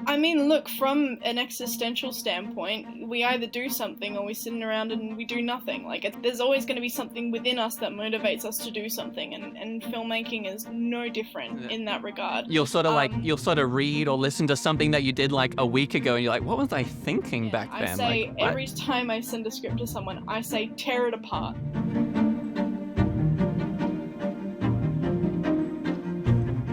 I mean, look, from an existential standpoint, we either do something or we're sitting around and we do nothing. Like, there's always going to be something within us that motivates us to do something, and filmmaking is no different in that regard. You'll sort of read or listen to something that you did like a week ago, and you're like, what was I thinking back then? I say, like, every time I send a script to someone, I say, tear it apart.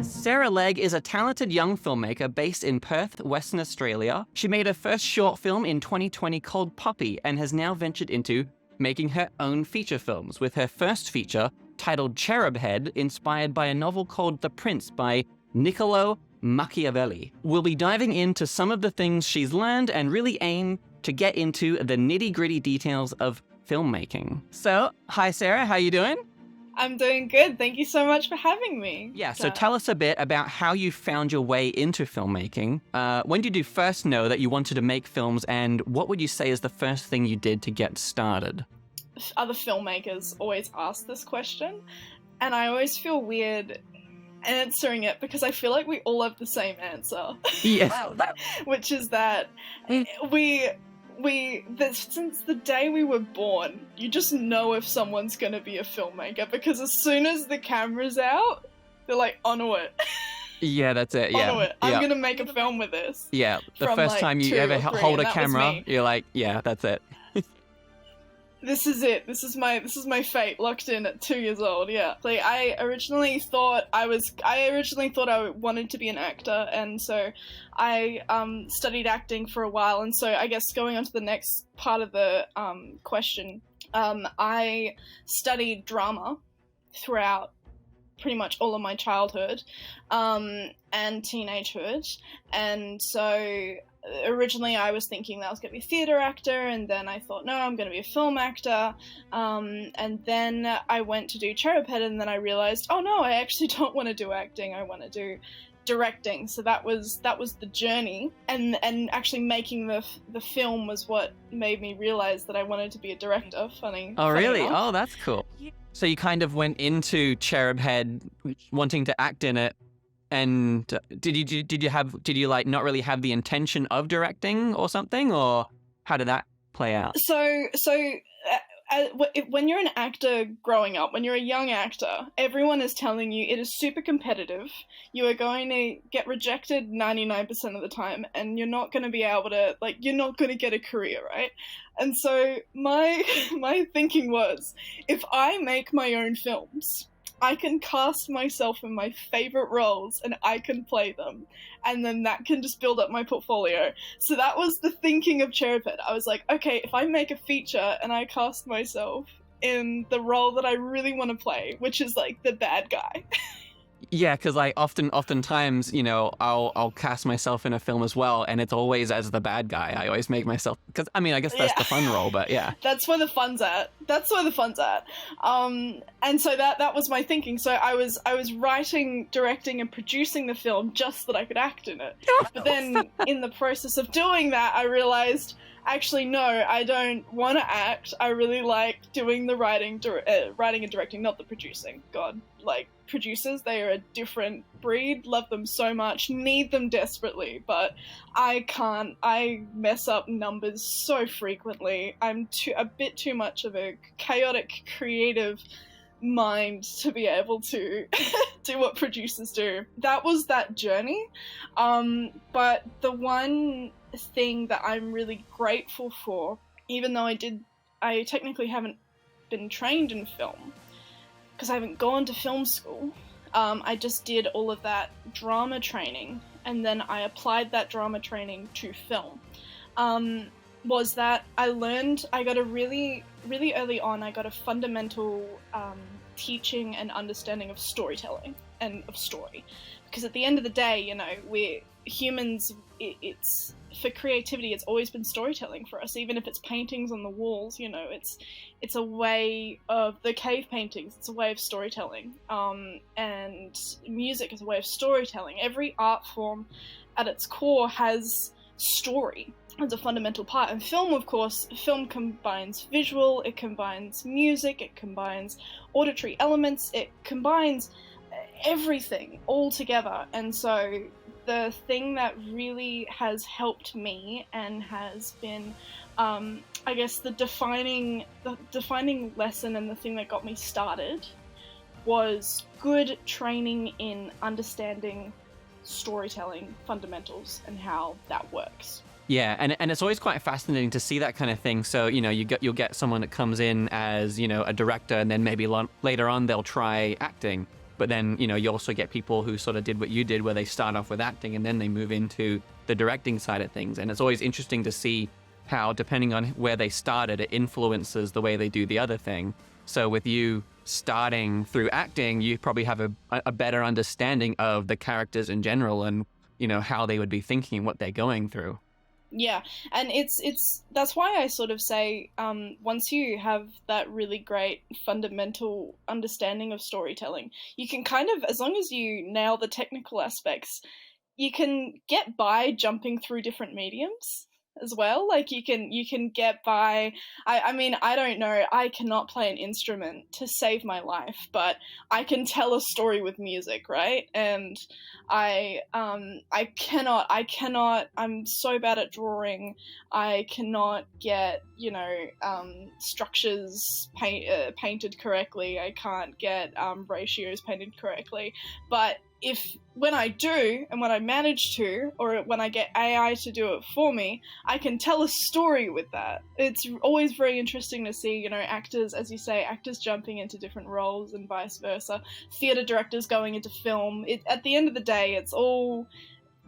Sarah Legg is a talented young filmmaker based in Perth, Western Australia. She made her first short film in 2020 called Poppy and has now ventured into making her own feature films, with her first feature titled Cherub Head, inspired by a novel called The Prince by Niccolo Machiavelli. We'll be diving into some of the things she's learned and really aim to get into the nitty-gritty details of filmmaking. So, hi Sarah, how you doing? I'm doing good. Thank you so much for having me. Yeah, so tell us a bit about how you found your way into filmmaking. When did you first know that you wanted to make films, and what would you say is the first thing you did to get started? Other filmmakers always ask this question, and I always feel weird answering it because I feel like we all have the same answer. Yeah. Which is that since the day we were born, you just know if someone's gonna be a filmmaker, because as soon as the camera's out, they're like, onto it. Yeah, that's it. Yeah. Onto it. I'm gonna make a film with this. Yeah, the first time you ever hold a camera, you're like, yeah, that's it. This is it. This is my fate, locked in at 2 years old. Yeah. Like, I originally thought I wanted to be an actor, and so I studied acting for a while. And so I guess going on to the next part of the question, I studied drama throughout pretty much all of my childhood and teenagehood, and so originally I was thinking that I was going to be a theatre actor, and then I thought, no, I'm going to be a film actor, and then I went to do Cherub Head, and then I realised, oh no, I actually don't want to do acting, I want to do directing. So that was the journey, and actually making the film was what made me realise that I wanted to be a director. Funny. Oh really? Enough. Oh, that's cool. So you kind of went into Cherub Head wanting to act in it. And did you like not really have the intention of directing or something, or how did that play out? So when you're an actor growing up, when you're a young actor, everyone is telling you it is super competitive. You are going to get rejected 99% of the time, and you're not going to be able to, like, you're not going to get a career, right? And so my thinking was, if I make my own films, I can cast myself in my favorite roles and I can play them, and then that can just build up my portfolio. So that was the thinking of Cherub Head. I was like, okay, if I make a feature and I cast myself in the role that I really want to play, which is like the bad guy. Yeah, because like oftentimes, you know, I'll cast myself in a film as well, and it's always as the bad guy. I always make myself, because I mean, I guess that's the fun role, but yeah. That's where the fun's at. And so that was my thinking. So I was writing, directing, and producing the film just so that I could act in it. But then in the process of doing that, I realized, actually, no, I don't want to act. I really like doing the writing and directing, not the producing. God, like, producers, they are a different breed. Love them so much, need them desperately, but I can't. I mess up numbers so frequently. I'm a bit too much of a chaotic, creative mind to be able to do what producers do. That was that journey. But the one thing that I'm really grateful for, even though I technically haven't been trained in film, because I haven't gone to film school, I just did all of that drama training, and then I applied that drama training to film. Was that I got a really, really early on, I got a fundamental teaching and understanding of storytelling and of story. Because at the end of the day, you know, we're humans, it's for creativity, it's always been storytelling for us. Even if it's paintings on the walls, you know, it's a way of the cave paintings. It's a way of storytelling, and music is a way of storytelling. Every art form, at its core, has story as a fundamental part. And film, of course, film combines visual, it combines music, it combines auditory elements, it combines everything all together. And so thing that really has helped me and has been, I guess, the defining lesson and the thing that got me started was good training in understanding storytelling fundamentals and how that works. Yeah, and it's always quite fascinating to see that kind of thing. So, you'll get someone that comes in as, a director, and then maybe later on they'll try acting. But then, you also get people who sort of did what you did, where they start off with acting and then they move into the directing side of things. And it's always interesting to see how, depending on where they started, it influences the way they do the other thing. So with you starting through acting, you probably have a better understanding of the characters in general and, how they would be thinking, what they're going through. Yeah, and it's that's why I sort of say, once you have that really great fundamental understanding of storytelling, you can kind of, as long as you nail the technical aspects, you can get by jumping through different mediums as well. Like you can get by. I mean, I don't know, I cannot play an instrument to save my life, but I can tell a story with music, right? And I cannot, I'm so bad at drawing. I cannot get, structures painted correctly. I can't get ratios painted correctly. But when I do, and when I manage to, or when I get AI to do it for me, I can tell a story with that. It's always very interesting to see, actors, as you say, actors jumping into different roles and vice versa. Theatre directors going into film. At the end of the day, it's all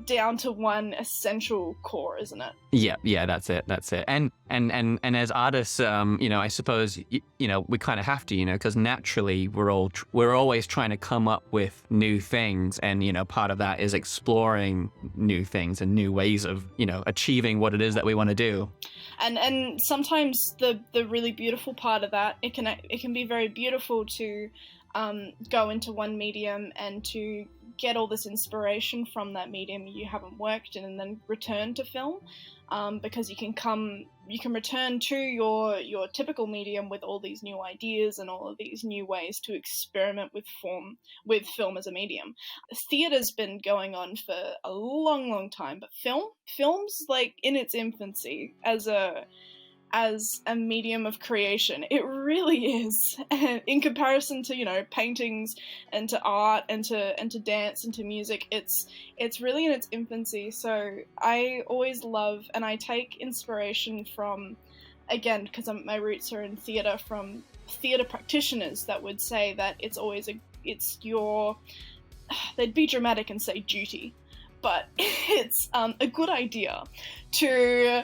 down to one essential core, isn't it? Yeah, that's it. And as artists, I suppose, we kind of have to, because naturally we're always trying to come up with new things, and part of that is exploring new things and new ways of, achieving what it is that we want to do. And sometimes the really beautiful part of that, it can be very beautiful to go into one medium and to get all this inspiration from that medium you haven't worked in, and then return to film, because you can return to your typical medium with all these new ideas and all of these new ways to experiment with film as a medium. Theatre's been going on for a long time, but film's like in its infancy as a medium of creation. It really is. And in comparison to, paintings and to art and to dance and to music, it's really in its infancy. So I always love, and I take inspiration from, again, because my roots are in theatre, from theatre practitioners that would say that it's your, they'd be dramatic and say duty, but it's a good idea to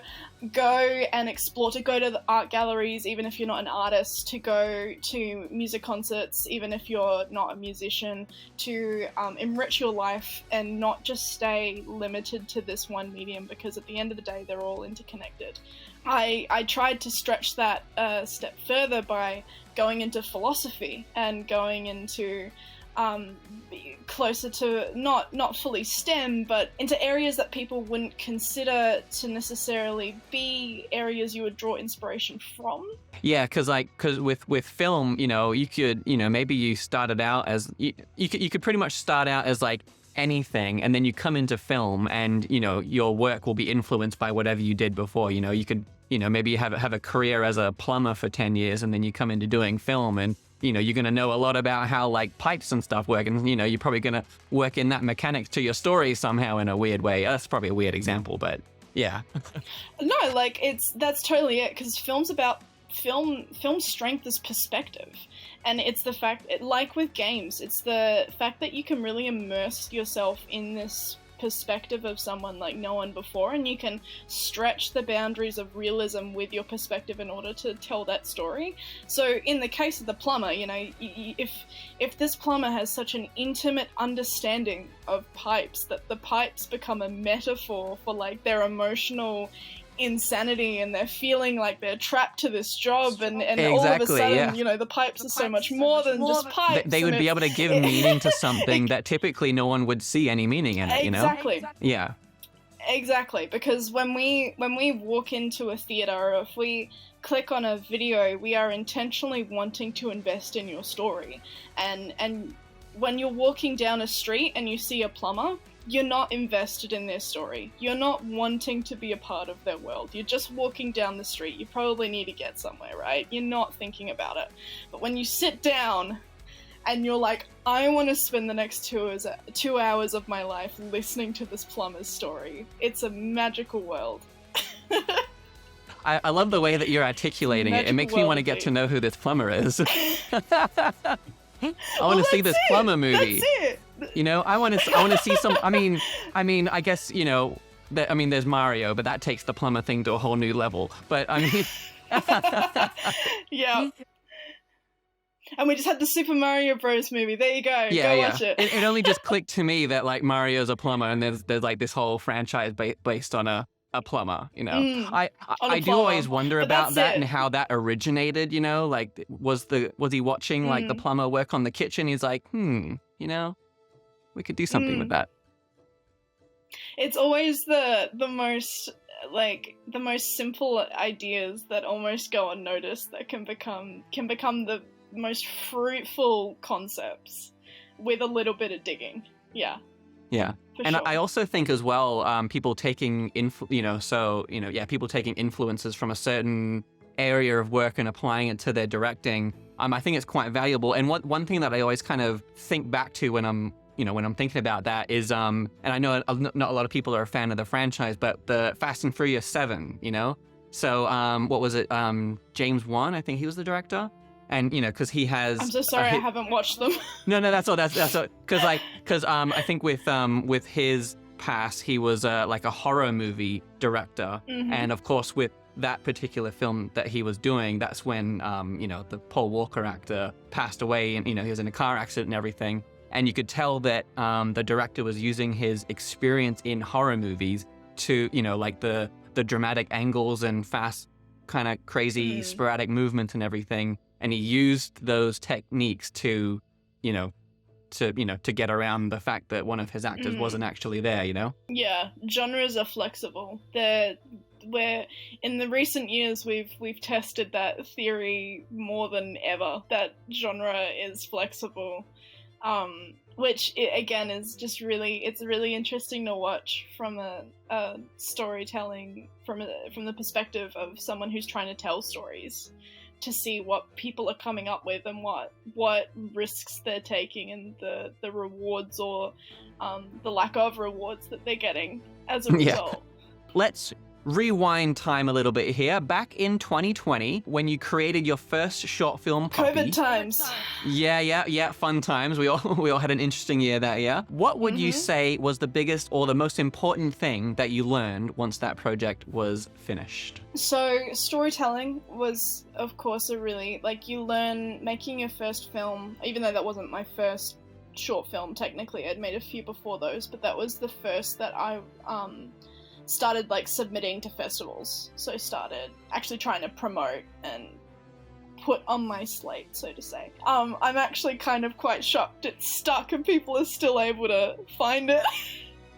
go and explore, to go to the art galleries, even if you're not an artist, to go to music concerts, even if you're not a musician, to enrich your life and not just stay limited to this one medium, because at the end of the day, they're all interconnected. I tried to stretch that a step further by going into philosophy and going into closer to not fully STEM, but into areas that people wouldn't consider to necessarily be areas you would draw inspiration from. Yeah, because with film, you could, maybe you started out as you could pretty much start out as like anything, and then you come into film, and your work will be influenced by whatever you did before. You could, maybe have a career as a plumber for 10 years, and then you come into doing film, and you're going to know a lot about how like pipes and stuff work, and you're probably going to work in that mechanics to your story somehow in a weird way. That's probably a weird example, but yeah. No, like that's totally it, because film's about film's strength is perspective, and it's the fact, like with games, it's the fact that you can really immerse yourself in this perspective of someone like no one before, and you can stretch the boundaries of realism with your perspective in order to tell that story. So in the case of the plumber, if this plumber has such an intimate understanding of pipes that the pipes become a metaphor for like their emotional insanity, and they're feeling like they're trapped to this job, and exactly, all of a sudden, yeah. The pipes are so much more than just pipes. They would be able to give meaning to something that typically no one would see any meaning in it, Exactly. Yeah. Exactly, because when we walk into a theater, or if we click on a video, we are intentionally wanting to invest in your story. And when you're walking down a street and you see a plumber, you're not invested in their story. You're not wanting to be a part of their world. You're just walking down the street. You probably need to get somewhere, right? You're not thinking about it. But when you sit down and you're like, I want to spend the next 2 hours of my life listening to this plumber's story, it's a magical world. I love the way that you're articulating it. It makes me want to get to know who this plumber is. I want to see this plumber movie. That's it. You know, I want to see some. I mean, I guess, you know, there's Mario, but that takes the plumber thing to a whole new level. But I mean, yeah. And we just had the Super Mario Bros. Movie. There you go. Yeah, go watch it. It only just clicked to me that like Mario's a plumber, and there's like this whole franchise based on a plumber. You know, I do always wonder about that and how that originated. You know, like was he watching like the plumber work on the kitchen? He's like, you know, we could do something with that. It's always the most simple ideas that almost go unnoticed that can become the most fruitful concepts with a little bit of digging. Yeah. And sure. I also think as well, people taking people taking influences from a certain area of work and applying it to their directing. I think it's quite valuable. And one thing that I always kind of think back to when I'm thinking about that is, and I know not a lot of people are a fan of the franchise, but the Fast and Furious 7, you know? So, what was it? James Wan, I think he was the director. And, you know, because he has... I'm so sorry, I haven't watched them. No, that's all. That's all. Because I think with his past, he was like a horror movie director. Mm-hmm. And, of course, with that particular film that he was doing, that's when, the Paul Walker actor passed away. And, you know, he was in a car accident and everything. And you could tell that the director was using his experience in horror movies to, you know, like the dramatic angles and fast, kind of crazy, sporadic movement and everything. And he used those techniques to get around the fact that one of his actors wasn't actually there, you know? Yeah, genres are flexible. Where in the recent years we've tested that theory more than ever, that genre is flexible. Which again is just it's really interesting to watch from a storytelling from the perspective of someone who's trying to tell stories, to see what people are coming up with and what risks they're taking and the rewards or the lack of rewards that they're getting as a result. Let's rewind time a little bit here. Back in 2020, when you created your first short film, Puppy. COVID times. Yeah, fun times. We all had an interesting year that year. What would you say was the biggest or the most important thing that you learned once that project was finished? So storytelling was, of course, you learn making your first film, even though that wasn't my first short film technically. I'd made a few before those, but that was the first that I started submitting to festivals. So started actually trying to promote and put on my slate, so to say. I'm actually kind of quite shocked it's stuck and people are still able to find it.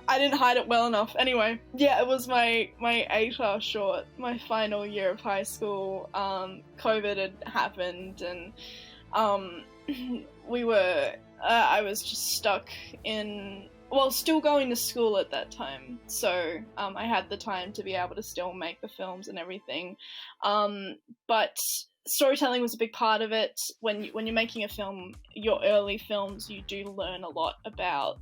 I didn't hide it well enough. Anyway, yeah, it was my 8-hour short, my final year of high school. COVID had happened and I was just stuck in, still going to school at that time. So I had the time to be able to still make the films and everything. But storytelling was a big part of it. When you're making a film, your early films, you do learn a lot about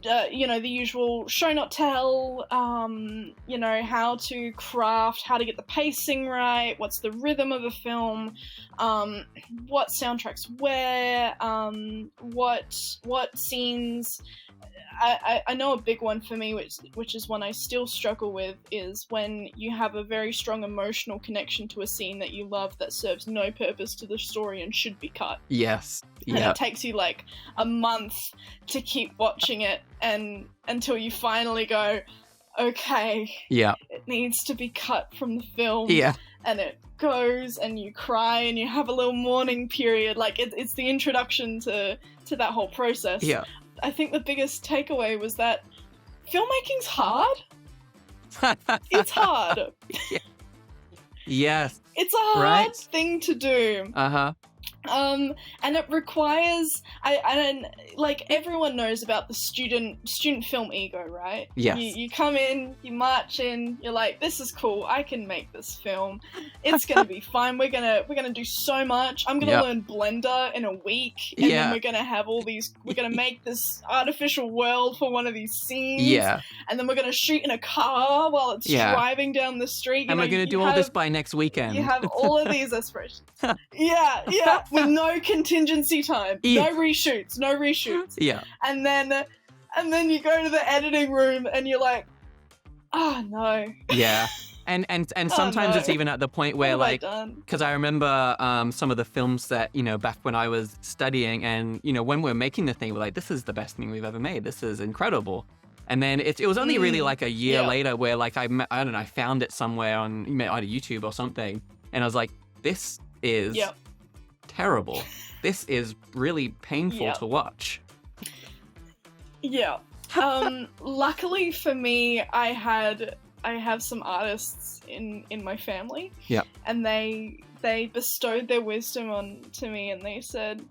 the usual show not tell, how to craft, how to get the pacing right, what's the rhythm of a film, what soundtracks where, what scenes. I know a big one for me, which is one I still struggle with, is when you have a very strong emotional connection to a scene that you love that serves no purpose to the story and should be cut. Yes. And it takes you a month to keep watching it and until you finally go, okay, it needs to be cut from the film. Yeah. And it goes and you cry and you have a little mourning period. It's the introduction to that whole process. Yeah. I think the biggest takeaway was that filmmaking's hard. It's hard. Yes. It's a hard thing to do. Uh-huh. And it requires and like everyone knows about the student film ego, right? Yes. You come in, you march in, you're like, this is cool, I can make this film. It's gonna be fine. We're gonna do so much. I'm gonna learn Blender in a week, and then we're gonna have we're gonna make this artificial world for one of these scenes. Yeah. And then we're gonna shoot in a car while it's driving down the street. And we're gonna do all this by next weekend. You have all of these aspirations. Yeah. With no contingency time, no reshoots. Yeah. And then you go to the editing room and you're like, oh no. Yeah. And sometimes it's even at the point where like, because I remember some of the films that, you know, back when I was studying, and, you know, when we're making the thing, we're like, this is the best thing we've ever made. This is incredible. And then it was only really like a year later where like I don't know, I found it somewhere on either YouTube or something, and I was like, this is terrible. This is really painful to watch. Yeah. Luckily for me, I have some artists in my family. Yeah. And they bestowed their wisdom onto me, and they said,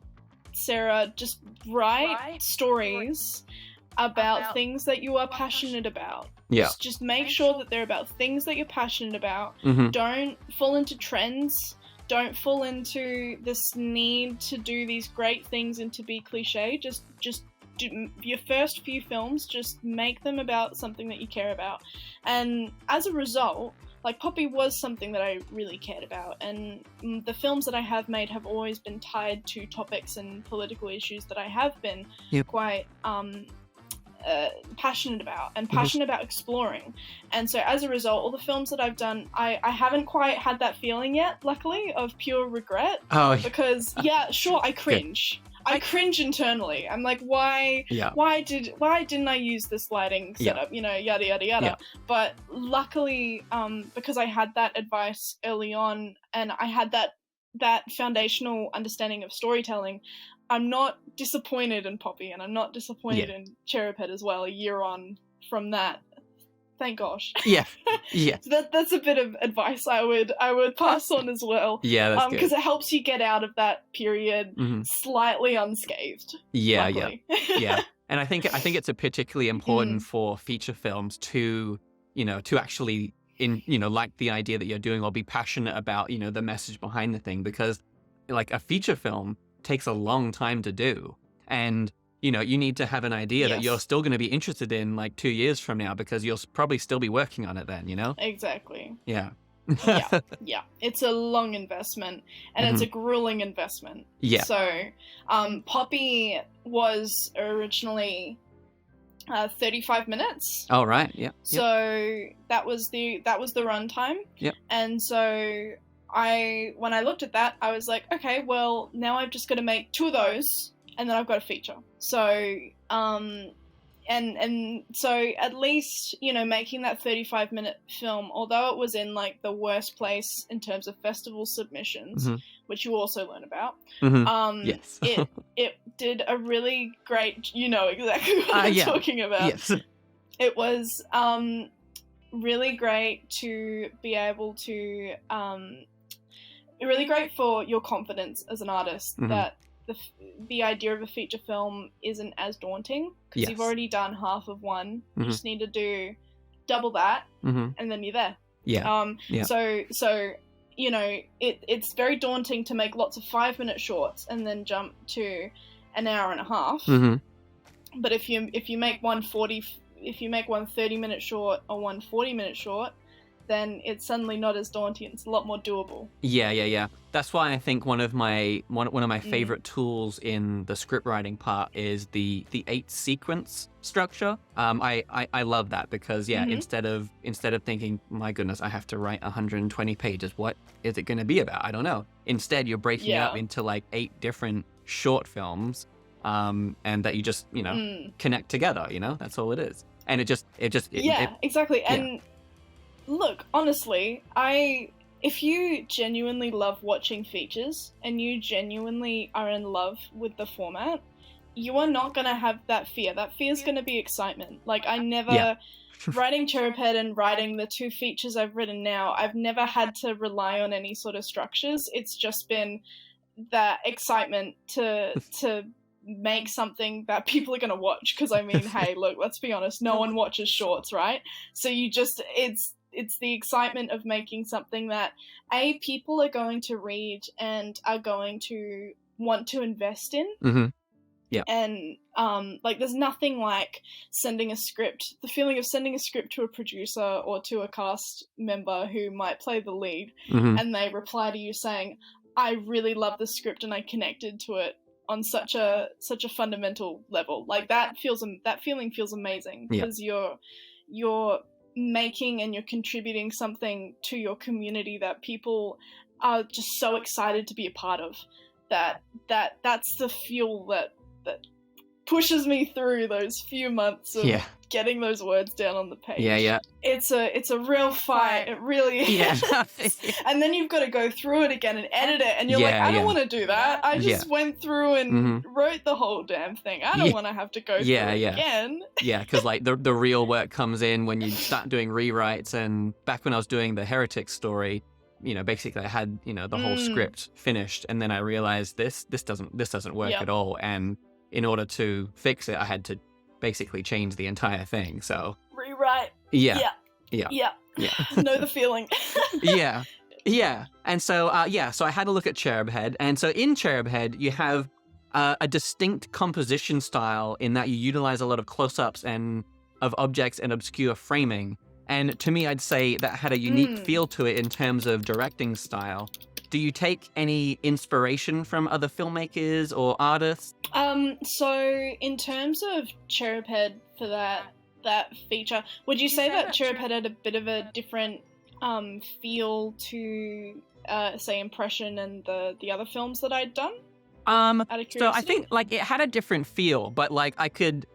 Sarah, just write stories about things that you are passionate about. Yeah. Just make sure that they're about things that you're passionate about. Mm-hmm. Don't fall into trends. Don't fall into this need to do these great things and to be cliche. Just do your first few films, just make them about something that you care about. And as a result, like, Poppy was something that I really cared about, and the films that I have made have always been tied to topics and political issues that I have been quite passionate about and passionate about exploring. And so as a result, all the films that I've done, I haven't quite had that feeling yet, luckily, of pure regret. Because I cringe. I cringe internally. I'm like, why didn't I use this lighting setup? You know, yada yada yada. Yeah. But luckily, because I had that advice early on, and I had that foundational understanding of storytelling, I'm not disappointed in Poppy, and I'm not disappointed in Cherub Head as well. A year on from that, thank gosh. Yeah. So that's a bit of advice I would pass on as well. Yeah, that's because it helps you get out of that period slightly unscathed. Yeah, luckily. Yeah. And I think it's a particularly important for feature films to actually like the idea that you're doing, or be passionate about, the message behind the thing, because like a feature film takes a long time to do, and you need to have an idea that you're still going to be interested in like 2 years from now, because you'll probably still be working on it then, Exactly. Yeah. Yeah. It's a long investment, and it's a grueling investment. Yeah. So, Poppy was originally 35 minutes. Oh, right. Yeah. So that was the runtime. Yeah. And so when I looked at that, I was like, okay, well, now I've just got to make 2 of those, and then I've got a feature. So, and so at least, making that 35-minute film, although it was in like the worst place in terms of festival submissions, which you also learn about, yes. it did a really great, exactly what I'm talking about. Yes. It was really great to be able to, really great for your confidence as an artist, that the idea of a feature film isn't as daunting, because you've already done half of one. You just need to do double that, and then you're there. Yeah. So it's very daunting to make lots of 5-minute shorts and then jump to an hour and a half. But if you make one 30-minute short or one 40-minute short, then it's suddenly not as daunting. It's a lot more doable. Yeah. That's why I think one of my favorite tools in the script writing part is the 8 sequence structure. I love that, because instead of thinking, my goodness, I have to write 120 pages, what is it going to be about? I don't know. Instead, you're breaking it up into like 8 different short films, and that you just connect together. That's all it is. And exactly. And look, honestly, if you genuinely love watching features and you genuinely are in love with the format, you are not going to have that fear. That fear is going to be excitement. Like, I never, writing Cherub Head and writing the 2 features I've written now, I've never had to rely on any sort of structures. It's just been, that excitement to make something that people are going to watch. Because I mean, hey, look, let's be honest, no one watches shorts, right? So you just, it's the excitement of making something that people are going to read and are going to want to invest in. Mm-hmm. Yeah. And like, there's nothing like sending a script, the feeling of sending a script to a producer or to a cast member who might play the lead, and they reply to you saying, I really love the script and I connected to it on such a fundamental level. Like, that feeling feels amazing, because you're making and you're contributing something to your community that people are just so excited to be a part of. That's the fuel that pushes me through those few months of getting those words down on the page. Yeah. It's a real fight. It really is. Yeah. And then you've got to go through it again and edit it, and you're like, I don't want to do that. I just went through and wrote the whole damn thing. I don't want to have to go through it again. Yeah, because like the real work comes in when you start doing rewrites. And back when I was doing the Heretic story, you know, basically I had, you know, the whole script finished, and then I realized this doesn't work at all. And in order to fix it, I had to basically change the entire thing. So rewrite. Yeah. Know the feeling. Yeah. And so so I had a look at Cherub Head, and so in Cherub Head you have a distinct composition style in that you utilize a lot of close-ups and of objects and obscure framing. And to me, I'd say that had a unique feel to it in terms of directing style. Do you take any inspiration from other filmmakers or artists? So in terms of Cherub Head, for that feature, would you say that Cherub Head had a bit of a different feel to say Impression and the other films that I'd done? So I think like it had a different feel, but like I could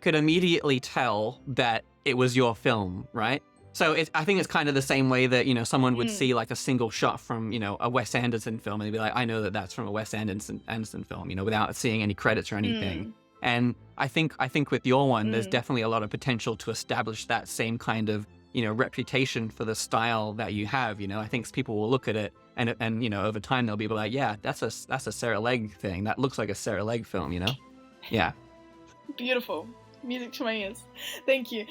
immediately tell that it was your film, right? So I think it's kind of the same way that, you know, someone would see like a single shot from, you know, a Wes Anderson film, and they'd be like, I know that that's from a Wes Anderson film, you know, without seeing any credits or anything. And I think with your one, there's definitely a lot of potential to establish that same kind of, you know, reputation for the style that you have. You know, I think people will look at it and you know, over time they'll be like, yeah, that's a Sarah Legg thing. That looks like a Sarah Legg film, you know? Yeah. Beautiful. Music to my ears. Thank you.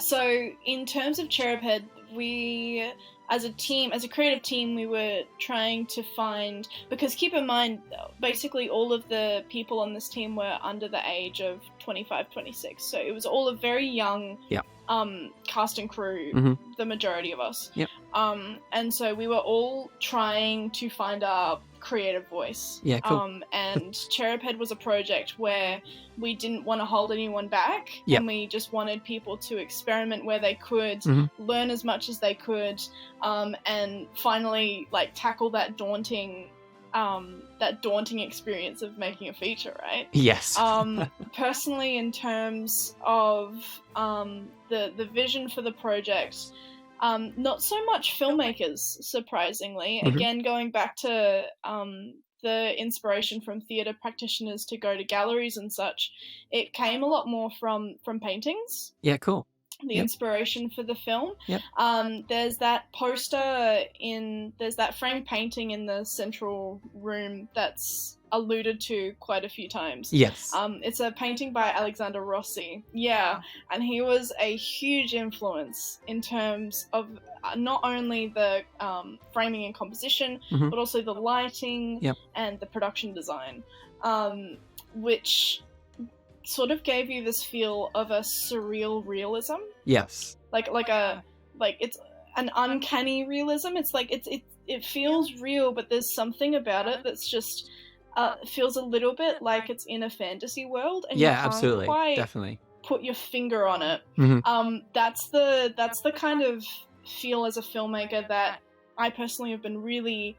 So in terms of Cherub Head, we, as a creative team, we were trying to find, because keep in mind, basically all of the people on this team were under the age of 25, 26. So it was all a very young cast and crew, the majority of us. And so we were all trying to find our creative voice. Yeah, cool. And Cherub Head was a project where we didn't want to hold anyone back, and we just wanted people to experiment where they could, learn as much as they could, and finally like tackle that daunting experience of making a feature, right? Yes. Personally, in terms of the vision for the project, not so much filmmakers, surprisingly. Again, going back to the inspiration from theatre practitioners to go to galleries and such, it came a lot more from paintings. Yeah, cool. The inspiration for the film. There's that there's that framed painting in the central room that's alluded to quite a few times. Yes. It's a painting by Alexander Rossi. Yeah. And he was a huge influence in terms of not only the framing and composition, but also the lighting and the production design, which sort of gave you this feel of a surreal realism. Yes. Like it's an uncanny realism. It's like it feels real, but there's something about it that's just feels a little bit like it's in a fantasy world, and you can't absolutely, quite definitely put your finger on it. That's the kind of feel as a filmmaker that I personally have been really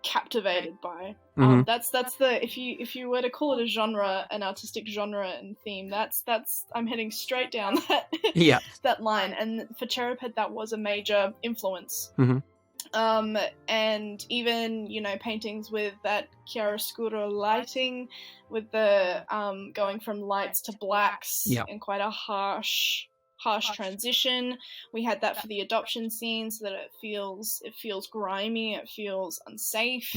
captivated by. That's the if you were to call it a genre, an artistic genre and theme, that's I'm heading straight down that that line. And for Cherub Head, that was a major influence. And even, you know, paintings with that chiaroscuro lighting, with the going from lights to blacks in quite a harsh harsh transition. We had that for the adoption scene, so that it feels grimy, it feels unsafe.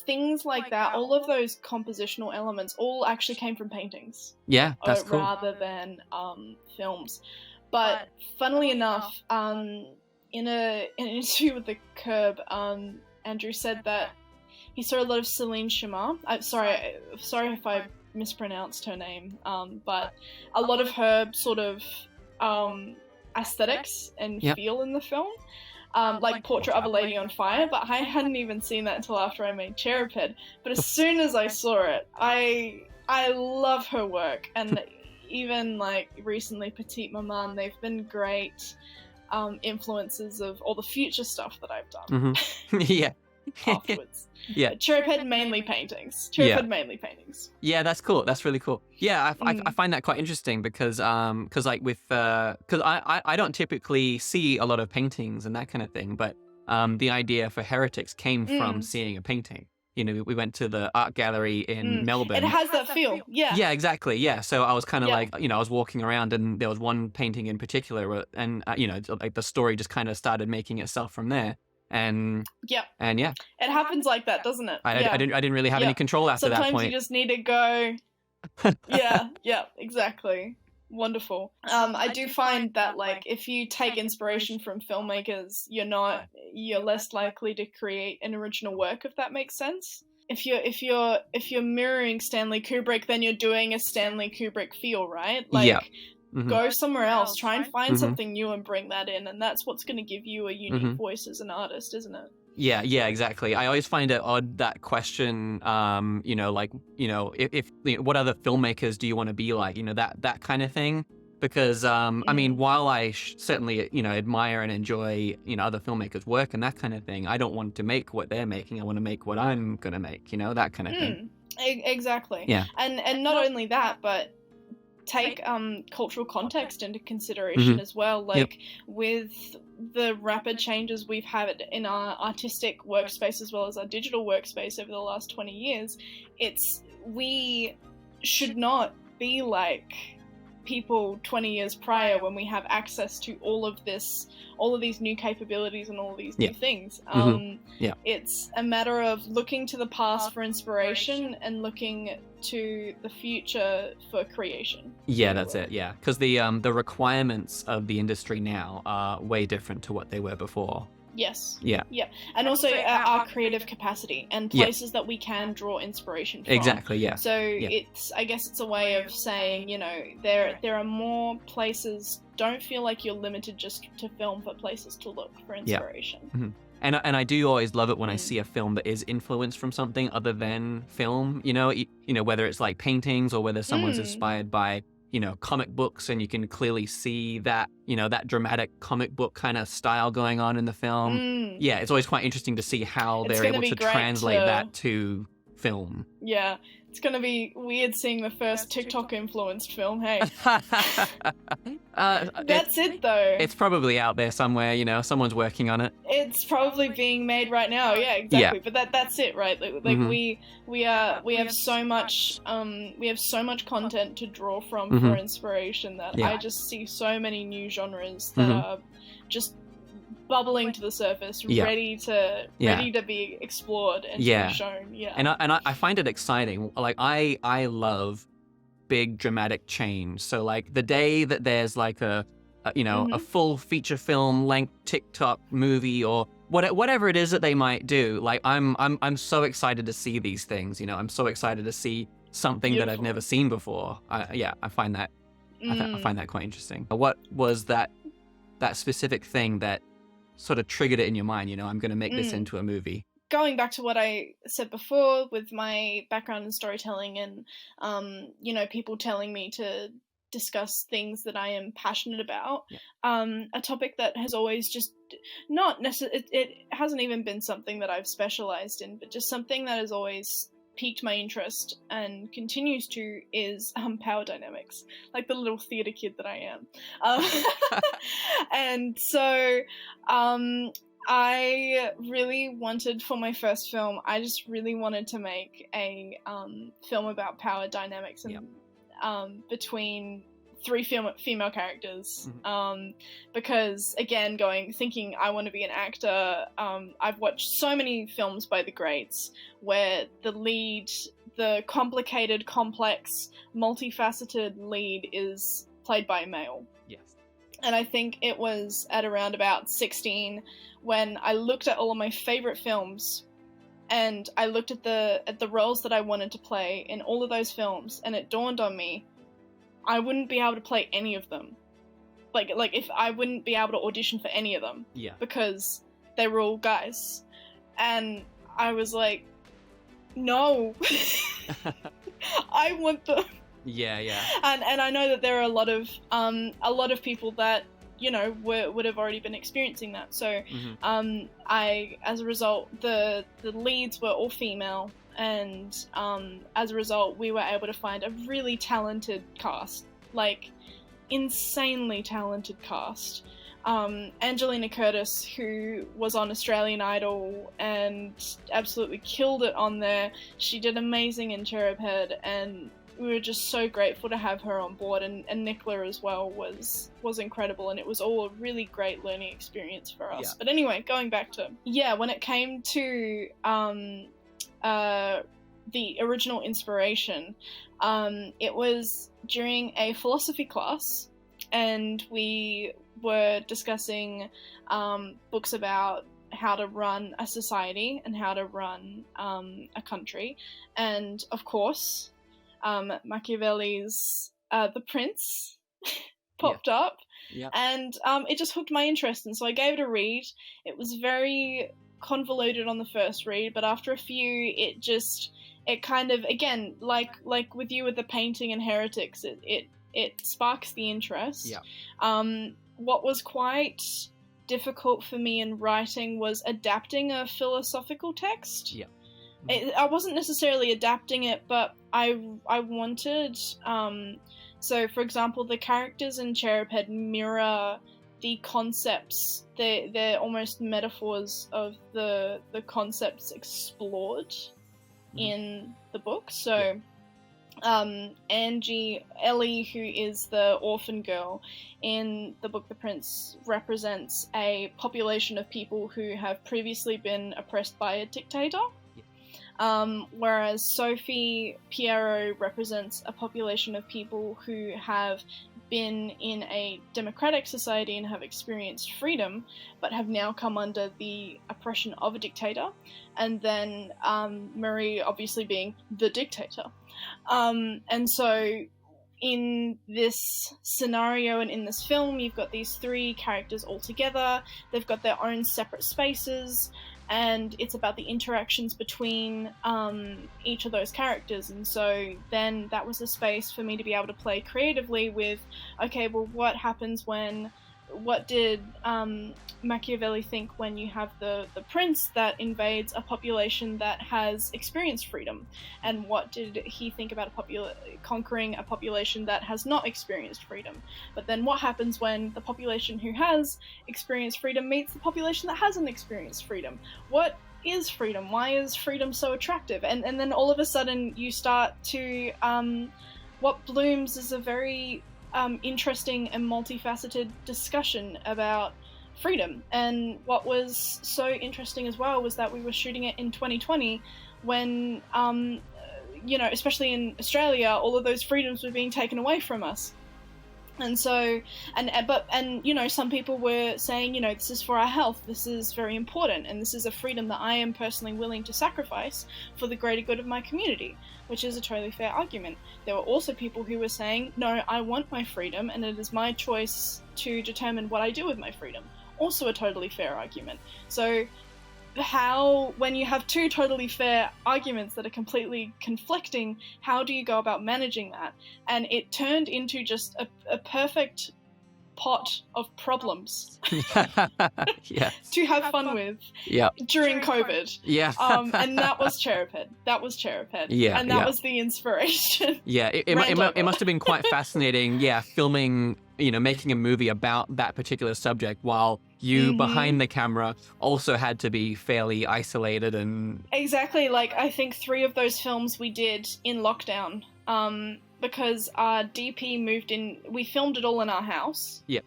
Things like that, all of those compositional elements all actually came from paintings. Yeah, that's cool. Rather than films. But funnily enough, in an interview with The Curb, Andrew said that he saw a lot of Celine Sciamma. Sorry if I mispronounced her name, but a lot of her sort of aesthetics and feel in the film, like Portrait of a Lady on Fire, but I hadn't even seen that until after I made Cherub Head. But as soon as I saw it, I love her work, and even like recently Petite Maman, they've been great influences of all the future stuff that I've done. Yeah. Afterwards. Yeah. Cherub Head mainly paintings. Cherub Head mainly paintings. Yeah, that's cool. That's really cool. Yeah, I find that quite interesting because like with because I don't typically see a lot of paintings and that kind of thing, but the idea for Heretics came from seeing a painting. You know, we went to the art gallery in Melbourne. It has that feel. Yeah. Yeah, exactly. Yeah. So I was kind of like, you know, I was walking around and there was one painting in particular, and you know, like the story just kind of started making itself from there. And yeah, it happens like that, doesn't it? I didn't really have any control after that point. Sometimes you just need to go. Yeah, exactly. Wonderful. I do find that like if you take inspiration from filmmakers, you're less likely to create an original work, if that makes sense. If you're mirroring Stanley Kubrick, then you're doing a Stanley Kubrick feel, right? Like go somewhere else, try and find something new and bring that in, and that's what's going to give you a unique voice as an artist, isn't it? Yeah, exactly. I always find it odd, that question, you know, like, you know, if what other filmmakers do you want to be like, you know, that kind of thing. Because, I mean, while I certainly, you know, admire and enjoy, you know, other filmmakers' work and that kind of thing, I don't want to make what they're making. I want to make what I'm going to make, you know, that kind of thing. Exactly. Yeah. And not only that, but take cultural context into consideration as well. Like with the rapid changes we've had in our artistic workspace as well as our digital workspace over the last 20 years, we should not be like people 20 years prior when we have access to all of these new capabilities and all of these new things. It's a matter of looking to the past for inspiration and looking to the future for creation. Yeah, that's it. Yeah, because the requirements of the industry now are way different to what they were before. Yes. Yeah. And also our creative capacity and places that we can draw inspiration from. Exactly, yeah. So I guess it's a way of saying, you know, there are more places. Don't feel like you're limited just to film, but places to look for inspiration. And I do always love it when I see a film that is influenced from something other than film, you know, whether it's like paintings or whether someone's inspired by, you know, comic books, and you can clearly see that, you know, that dramatic comic book kind of style going on in the film. Yeah, it's always quite interesting to see how they're able to translate that to film. Yeah, it's going to be weird seeing the first TikTok-influenced film, hey. That's it, though. It's probably out there somewhere, you know, someone's working on it. It's probably being made right now, yeah, exactly. Yeah. But that's it, right? Like we have so much content to draw from for inspiration that I just see so many new genres that are just bubbling to the surface, ready to be explored and to be shown. Yeah. And I find it exciting. Like I love big dramatic change. So like the day that there's like a full feature film length TikTok movie or whatever it is that they might do, like I'm so excited to see these things. You know, I'm so excited to see something that I've never seen before. I find that I find that quite interesting. What was that specific thing that sort of triggered it in your mind, you know, I'm going to make this into a movie? Going back to what I said before with my background in storytelling and, you know, people telling me to discuss things that I am passionate about, a topic that has always just not necessarily, it hasn't even been something that I've specialized in, but just something that has always piqued my interest and continues to is power dynamics, like the little theater kid that I am. And so I really wanted, for my first film, I just really wanted to make a film about power dynamics and between 3 female characters, because again, thinking I want to be an actor, I've watched so many films by the greats where the lead, the complicated, complex, multifaceted lead is played by a male. Yes. And I think it was at around about 16 when I looked at all of my favorite films, and I looked at the roles that I wanted to play in all of those films, and it dawned on me, I wouldn't be able to play any of them. Like if I wouldn't be able to audition for any of them. Yeah. Because they were all guys. And I was like, no. I want them. Yeah. And I know that there are a lot of people that, you know, would have already been experiencing that. So as a result, the leads were all female, and as a result, we were able to find a really talented cast, like insanely talented cast. Angelina Curtis, who was on Australian Idol and absolutely killed it on there. She did amazing in Cherub Head, and we were just so grateful to have her on board, and Nicola as well was incredible, and it was all a really great learning experience for us. Yeah. But anyway, going back to, when it came to the original inspiration, it was during a philosophy class, and we were discussing books about how to run a society and how to run a country, and of course Machiavelli's The Prince popped up, and it just hooked my interest, and so I gave it a read. It was very convoluted on the first read, but after a few, it kind of, again, like with you with the painting and Heretics, it sparks the interest. What was quite difficult for me in writing was adapting a philosophical text. I wasn't necessarily adapting it, but I wanted, so for example, the characters in Cherub Head mirror the concepts. They're almost metaphors of the concepts explored in the book. So Ellie, who is the orphan girl in the book The Prince, represents a population of people who have previously been oppressed by a dictator. Whereas Sophie Pierrot represents a population of people who have been in a democratic society and have experienced freedom, but have now come under the oppression of a dictator. And then Marie obviously being the dictator. And so in this scenario and in this film, you've got these 3 characters all together. They've got their own separate spaces, and it's about the interactions between each of those characters. And so then that was a space for me to be able to play creatively with, okay, well, what did Machiavelli think when you have the prince that invades a population that has experienced freedom? And what did he think about conquering a population that has not experienced freedom? But then what happens when the population who has experienced freedom meets the population that hasn't experienced freedom? What is freedom? Why is freedom so attractive? And then all of a sudden you start to, what blooms is a very interesting and multifaceted discussion about freedom. And what was so interesting as well was that we were shooting it in 2020 when, especially in Australia, all of those freedoms were being taken away from us. And so, some people were saying, this is for our health, this is very important, and this is a freedom that I am personally willing to sacrifice for the greater good of my community, which is a totally fair argument. There were also people who were saying, no, I want my freedom, and it is my choice to determine what I do with my freedom. Also a totally fair argument. So when you have 2 totally fair arguments that are completely conflicting, how do you go about managing that? And it turned into just a perfect pot of problems to have fun with during COVID. And that was Cherub Head. And that was the inspiration. It must have been quite fascinating, filming, making a movie about that particular subject while you behind the camera also had to be fairly isolated and... Exactly. Like, I think 3 of those films we did in lockdown. because our DP moved in. We filmed it all in our house. Yeah.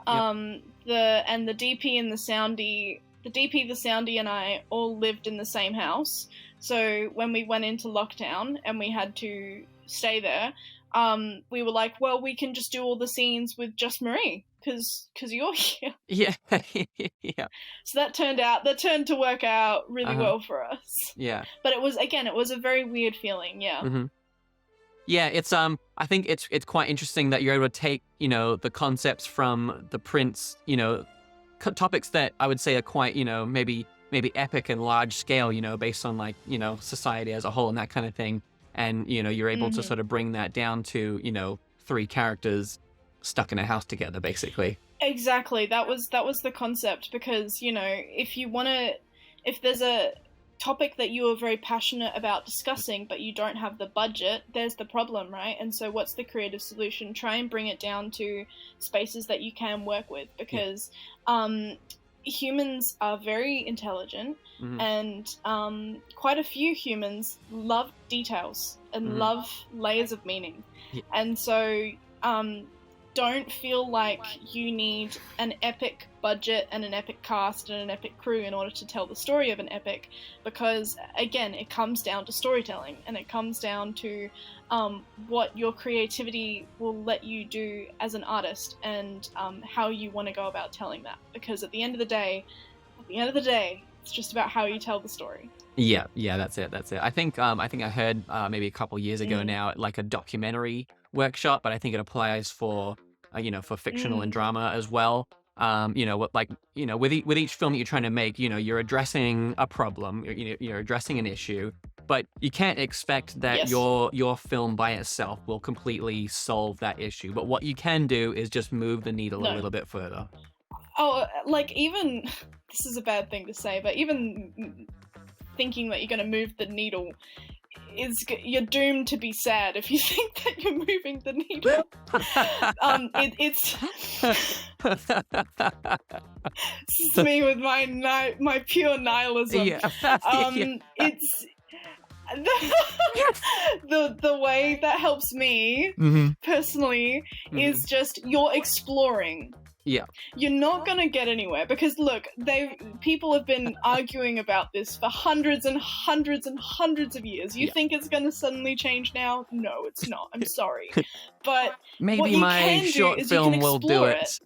The DP and the soundy, the soundy, and I all lived in the same house. So when we went into lockdown and we had to stay there, we were like, well, we can just do all the scenes with just Marie because you're here. Yeah. Yeah. So that turned to work out really well for us. Yeah. But it was a very weird feeling. Yeah. Mm-hmm. Yeah, it's I think it's quite interesting that you're able to take, you know, the concepts from the Prince, you know, topics that I would say are quite, you know, maybe epic and large scale, you know, based on like, you know, society as a whole and that kind of thing. And, you know, you're able to sort of bring that down to, you know, 3 characters stuck in a house together, basically. Exactly. That was the concept, because, you know, if there's a topic that you are very passionate about discussing, but you don't have the budget, there's the problem, right? And so what's the creative solution? Try and bring it down to spaces that you can work with, because humans are very intelligent, and quite a few humans love details and love layers of meaning. And so don't feel like you need an epic budget and an epic cast and an epic crew in order to tell the story of an epic, because again, it comes down to storytelling, and it comes down to what your creativity will let you do as an artist, and how you want to go about telling that, because at the end of the day, it's just about how you tell the story. Yeah, that's it. I think I heard maybe a couple years ago now, like a documentary workshop, but I think it applies for you know, for fictional and drama as well. You know, like, you know, with each film that you're trying to make, you know, you're addressing a problem, you're addressing an issue, but you can't expect that your film by itself will completely solve that issue. But what you can do is just move the needle a little bit further. Oh, like, even this is a bad thing to say, but even thinking that you're going to move the needle, you're doomed to be sad if you think that you're moving the needle. It's this is me with my pure nihilism. It's the way that helps me personally is just you're exploring. Yeah. You're not going to get anywhere, because look, people have been arguing about this for hundreds and hundreds and hundreds of years. You think it's going to suddenly change now? No, it's not. I'm sorry. But maybe my short film will do it.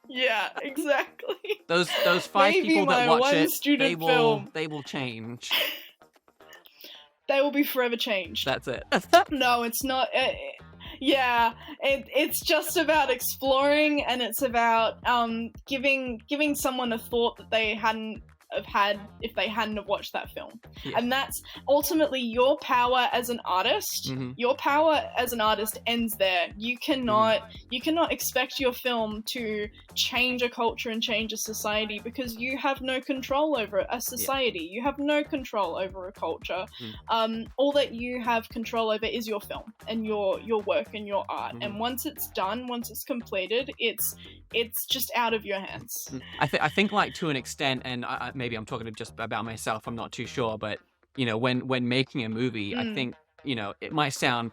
Yeah, exactly. Those 5 people that watch it, they will change. They will be forever changed. That's it. No, it's not. It's just about exploring, and it's about giving someone a thought that they hadn't have had if they hadn't have watched that film. And that's ultimately your power as an artist. Your power as an artist ends there. You cannot expect your film to change a culture and change a society, because you have no control over a society. You have no control over a culture. All that you have control over is your film and your work and your art. And once it's done, once it's completed, it's just out of your hands. I think like, to an extent, and maybe I'm talking just about myself, I'm not too sure, but you know, when making a movie, I think, you know, it might sound,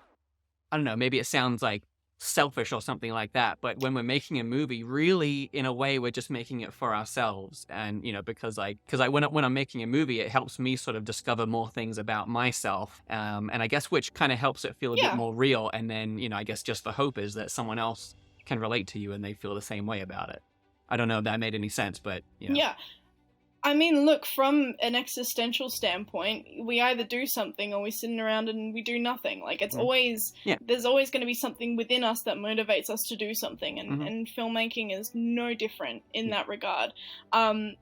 I don't know, maybe it sounds like selfish or something like that, but when we're making a movie, really, in a way, we're just making it for ourselves. And you know, because when I'm making a movie, it helps me sort of discover more things about myself, and I guess which kind of helps it feel a bit more real. And then, you know, I guess just the hope is that someone else can relate to you and they feel the same way about it. I don't know if that made any sense, but you know. Yeah. I mean, look, from an existential standpoint, we either do something or we're sitting around and we do nothing. Like, it's always, there's always going to be something within us that motivates us to do something, and filmmaking is no different in that regard.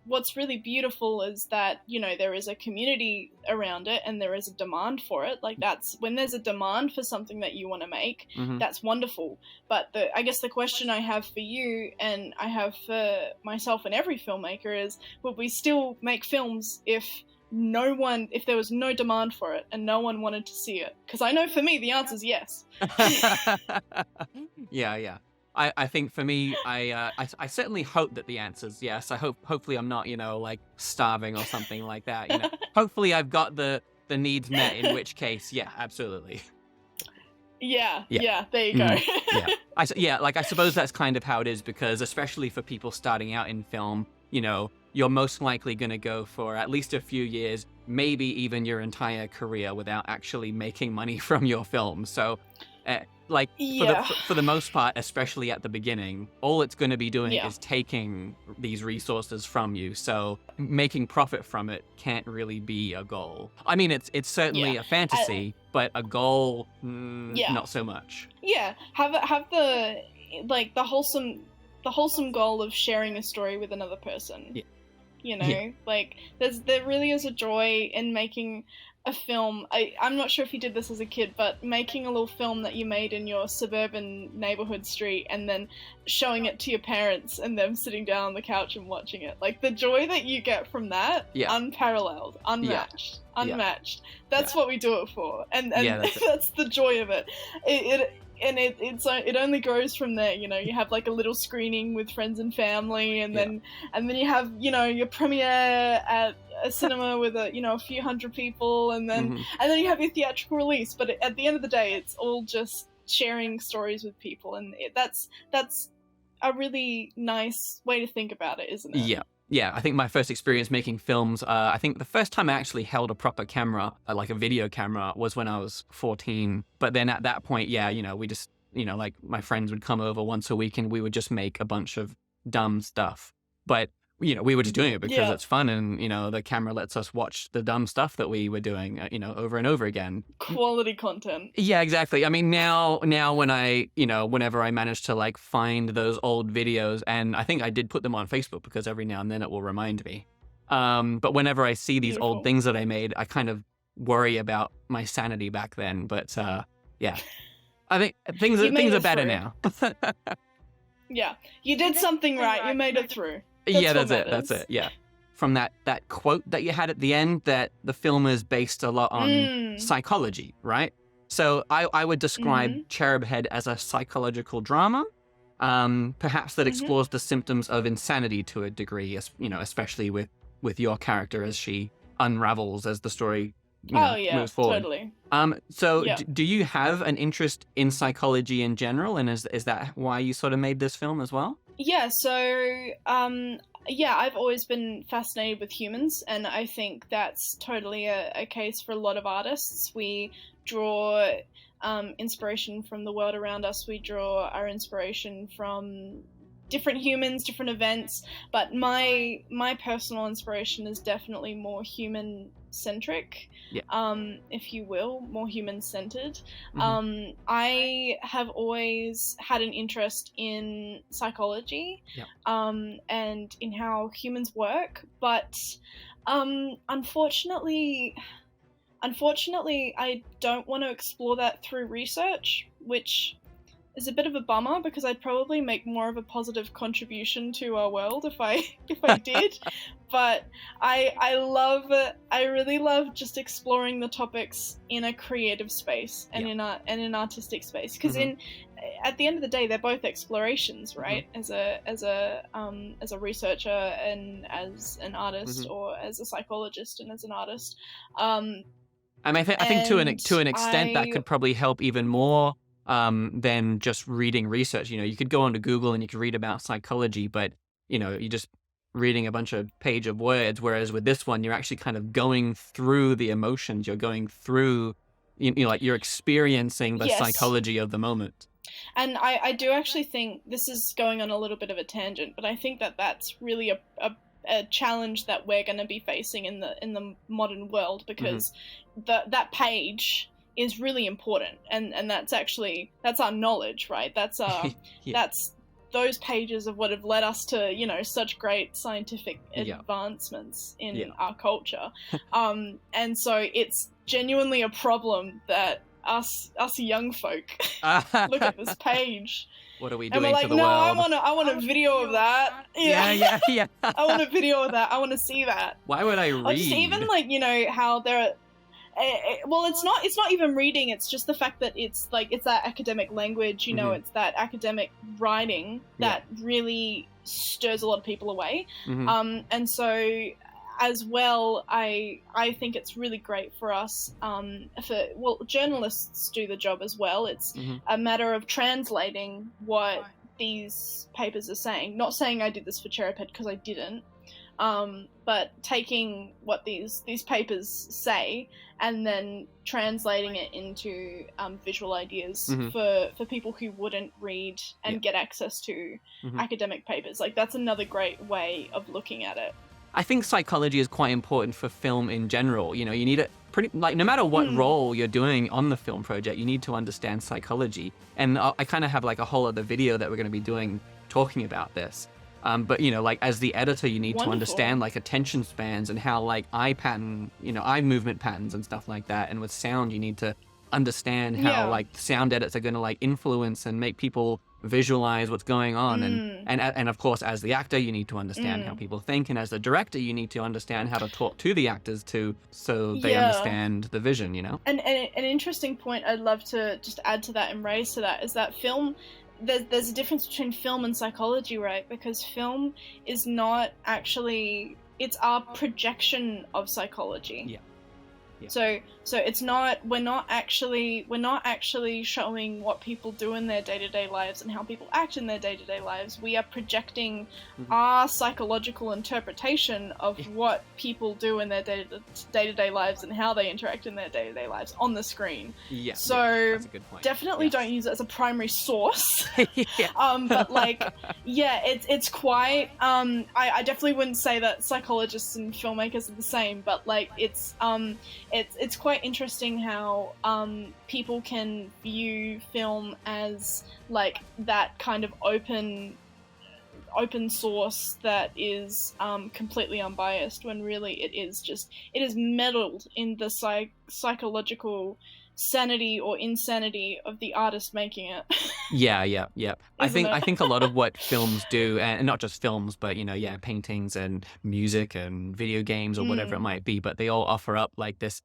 What's really beautiful is that, you know, there is a community around it and there is a demand for it. Like, that's, when there's a demand for something that you want to make, that's wonderful. But I guess the question I have for you, and I have for myself and every filmmaker, is, would we still make films if there was no demand for it and no one wanted to see it? Because I know for me the answer is yes. Yeah. I think for me, I certainly hope that the answer is yes. Hopefully I'm not, you know, like starving or something like that. You know, hopefully I've got the the needs met, in which case, yeah, absolutely. Yeah, Yeah. yeah, there you go. I suppose that's kind of how it is, because especially for people starting out in film, you know, you're most likely going to go for at least a few years, maybe even your entire career, without actually making money from your film. So, for the most part, especially at the beginning, all it's going to be doing is taking these resources from you. So making profit from it can't really be a goal. I mean, it's certainly a fantasy, but a goal, not so much. Yeah, have the wholesome goal of sharing a story with another person. Yeah. You know, like there really is a joy in making a film. I'm not sure if you did this as a kid, but making a little film that you made in your suburban neighborhood street and then showing it to your parents and them sitting down on the couch and watching it. Like the joy that you get from that, unparalleled, unmatched. That's what we do it for. And that's the joy of it. It only grows from there. You know, you have like a little screening with friends and family, and then you have, you know, your premiere at a cinema with a few hundred people, and then you have your theatrical release. But at the end of the day, it's all just sharing stories with people, and that's a really nice way to think about it, isn't it? Yeah, I think my first experience making films, I think the first time I actually held a proper camera, like a video camera, was when I was 14. But then at that point, we just, like my friends would come over once a week and we would just make a bunch of dumb stuff. But, we were just doing it because it's fun, and, the camera lets us watch the dumb stuff that we were doing, over and over again. Quality content. Yeah, exactly. I mean, now when I, whenever I manage to like find those old videos, and I think I did put them on Facebook because every now and then it will remind me. But whenever I see these old things that I made, I kind of worry about my sanity back then. But yeah, I think things are better now. Yeah, you did something right. You made it through. That's it. Yeah. From that quote that you had at the end, that the film is based a lot on psychology, right? So I would describe Cherub Head as a psychological drama, perhaps that explores the symptoms of insanity to a degree, especially with your character as she unravels as the story moves forward. Totally. Do you have an interest in psychology in general, and is that why you sort of made this film as well? Yeah, so, I've always been fascinated with humans, and I think that's totally a case for a lot of artists. We draw inspiration from the world around us. We draw our inspiration from different humans, different events, but my personal inspiration is definitely more human-centric, if you will, more human-centered. I have always had an interest in psychology and in how humans work, but unfortunately, I don't want to explore that through research, which is a bit of a bummer, because I'd probably make more of a positive contribution to our world if I did. But I really love just exploring the topics in a creative space and in an artistic space, because at the end of the day, they're both explorations, right? As a researcher and as an artist, or as a psychologist and as an artist. I think to an extent that could probably help even more than just reading research. You could go onto Google and you could read about psychology, but you're just reading a bunch of page of words. Whereas with this one, you're actually kind of going through the emotions. You're going through, like you're experiencing the psychology of the moment. And I do actually think, this is going on a little bit of a tangent, but I think that that's really a challenge that we're going to be facing in the modern world, because that page is really important, and that's our knowledge, right? That's that's those pages of what have led us to such great scientific advancements in our culture, and so it's genuinely a problem that us young folk look at this page. What are we doing and we're like, to the no, world? I want a video of that. Yeah. I want a video of that. I want to see that. Why would I read? Or just even how there are. Well, it's not even reading. It's just the fact that it's that academic language. It's that academic writing that really stirs a lot of people away. And so as well, I think it's really great for us, journalists do the job as well. It's a matter of translating what these papers are saying. Not saying I did this for Chereped, because I didn't, but taking what these papers say and then translating it into visual ideas for people who wouldn't read and get access to academic papers. Like, that's another great way of looking at it. I think psychology is quite important for film in general. You know, you need it pretty, like, no matter what role you're doing on the film project, you need to understand psychology. And I kind of have like a whole other video that we're going to be doing talking about this. But, you know, like, as the editor, you need to understand, like, attention spans and how, like, eye movement patterns and stuff like that. And with sound, you need to understand how, like, sound edits are going to, like, influence and make people visualize what's going on. And of course, as the actor, you need to understand how people think. And as the director, you need to understand how to talk to the actors so they understand the vision, you know? And an interesting point I'd love to just add to that and raise to that is that film... There's a difference between film and psychology, right? Because film is not actually... It's our projection of psychology. Yeah. So it's not... We're not actually showing what people do in their day-to-day lives and how people act in their day-to-day lives. We are projecting our psychological interpretation of what people do in their day-to-day lives and how they interact in their day-to-day lives on the screen. Yeah. So that's a good point. Definitely don't use it as a primary source. But like, it's quite... I definitely wouldn't say that psychologists and filmmakers are the same, but like, it's quite interesting how people can view film as like that kind of open source that is completely unbiased, when really it is meddled in the psychological sanity or insanity of the artist making it. Yeah. I think a lot of what films do, and not just films, but, you know, paintings and music and video games or whatever it might be, but they all offer up like this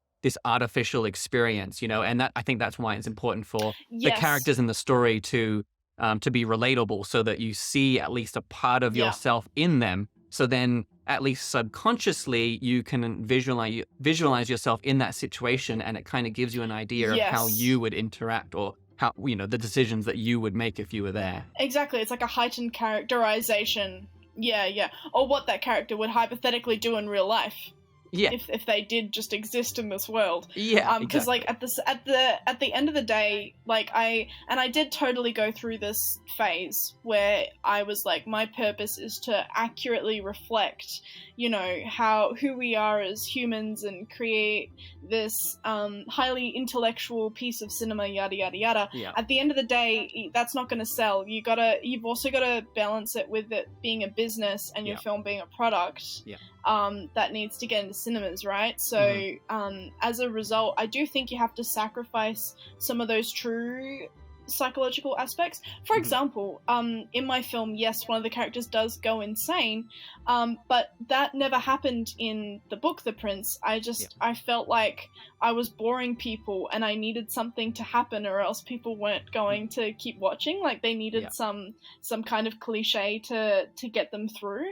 artificial experience, you know, and that, I think that's why it's important for the characters in the story to be relatable, so that you see at least a part of yourself in them. So then, at least subconsciously, you can visualize yourself in that situation, and it kind of gives you an idea of how you would interact, or how, you know, the decisions that you would make if you were there. Exactly, it's like a heightened characterization. Yeah. Or what that character would hypothetically do in real life. Yeah. If they did just exist in this world. Yeah. Because like at the end of the day, like I did totally go through this phase where I was like, my purpose is to accurately reflect, you know, who we are as humans, and create this highly intellectual piece of cinema, yada yada yada. Yeah. At the end of the day, that's not going to sell. You've also got to balance it with it being a business and your film being a product. Yeah. That needs to get into cinemas, right? So as a result, I do think you have to sacrifice some of those true psychological aspects. For example, in my film, yes, one of the characters does go insane, but that never happened in the book The Prince. I felt like I was boring people and I needed something to happen, or else people weren't going to keep watching. Like, they needed some kind of cliche to get them through.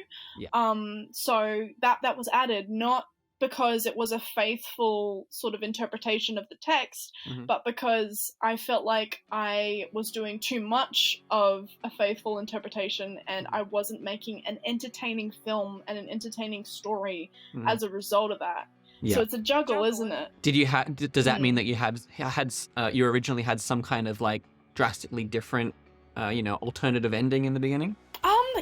So that was added, not because it was a faithful sort of interpretation of the text, but because I felt like I was doing too much of a faithful interpretation, and I wasn't making an entertaining film and an entertaining story as a result of that. Yeah. So it's a juggle, isn't it? Does that mean that you originally had some kind of like drastically different, alternative ending in the beginning?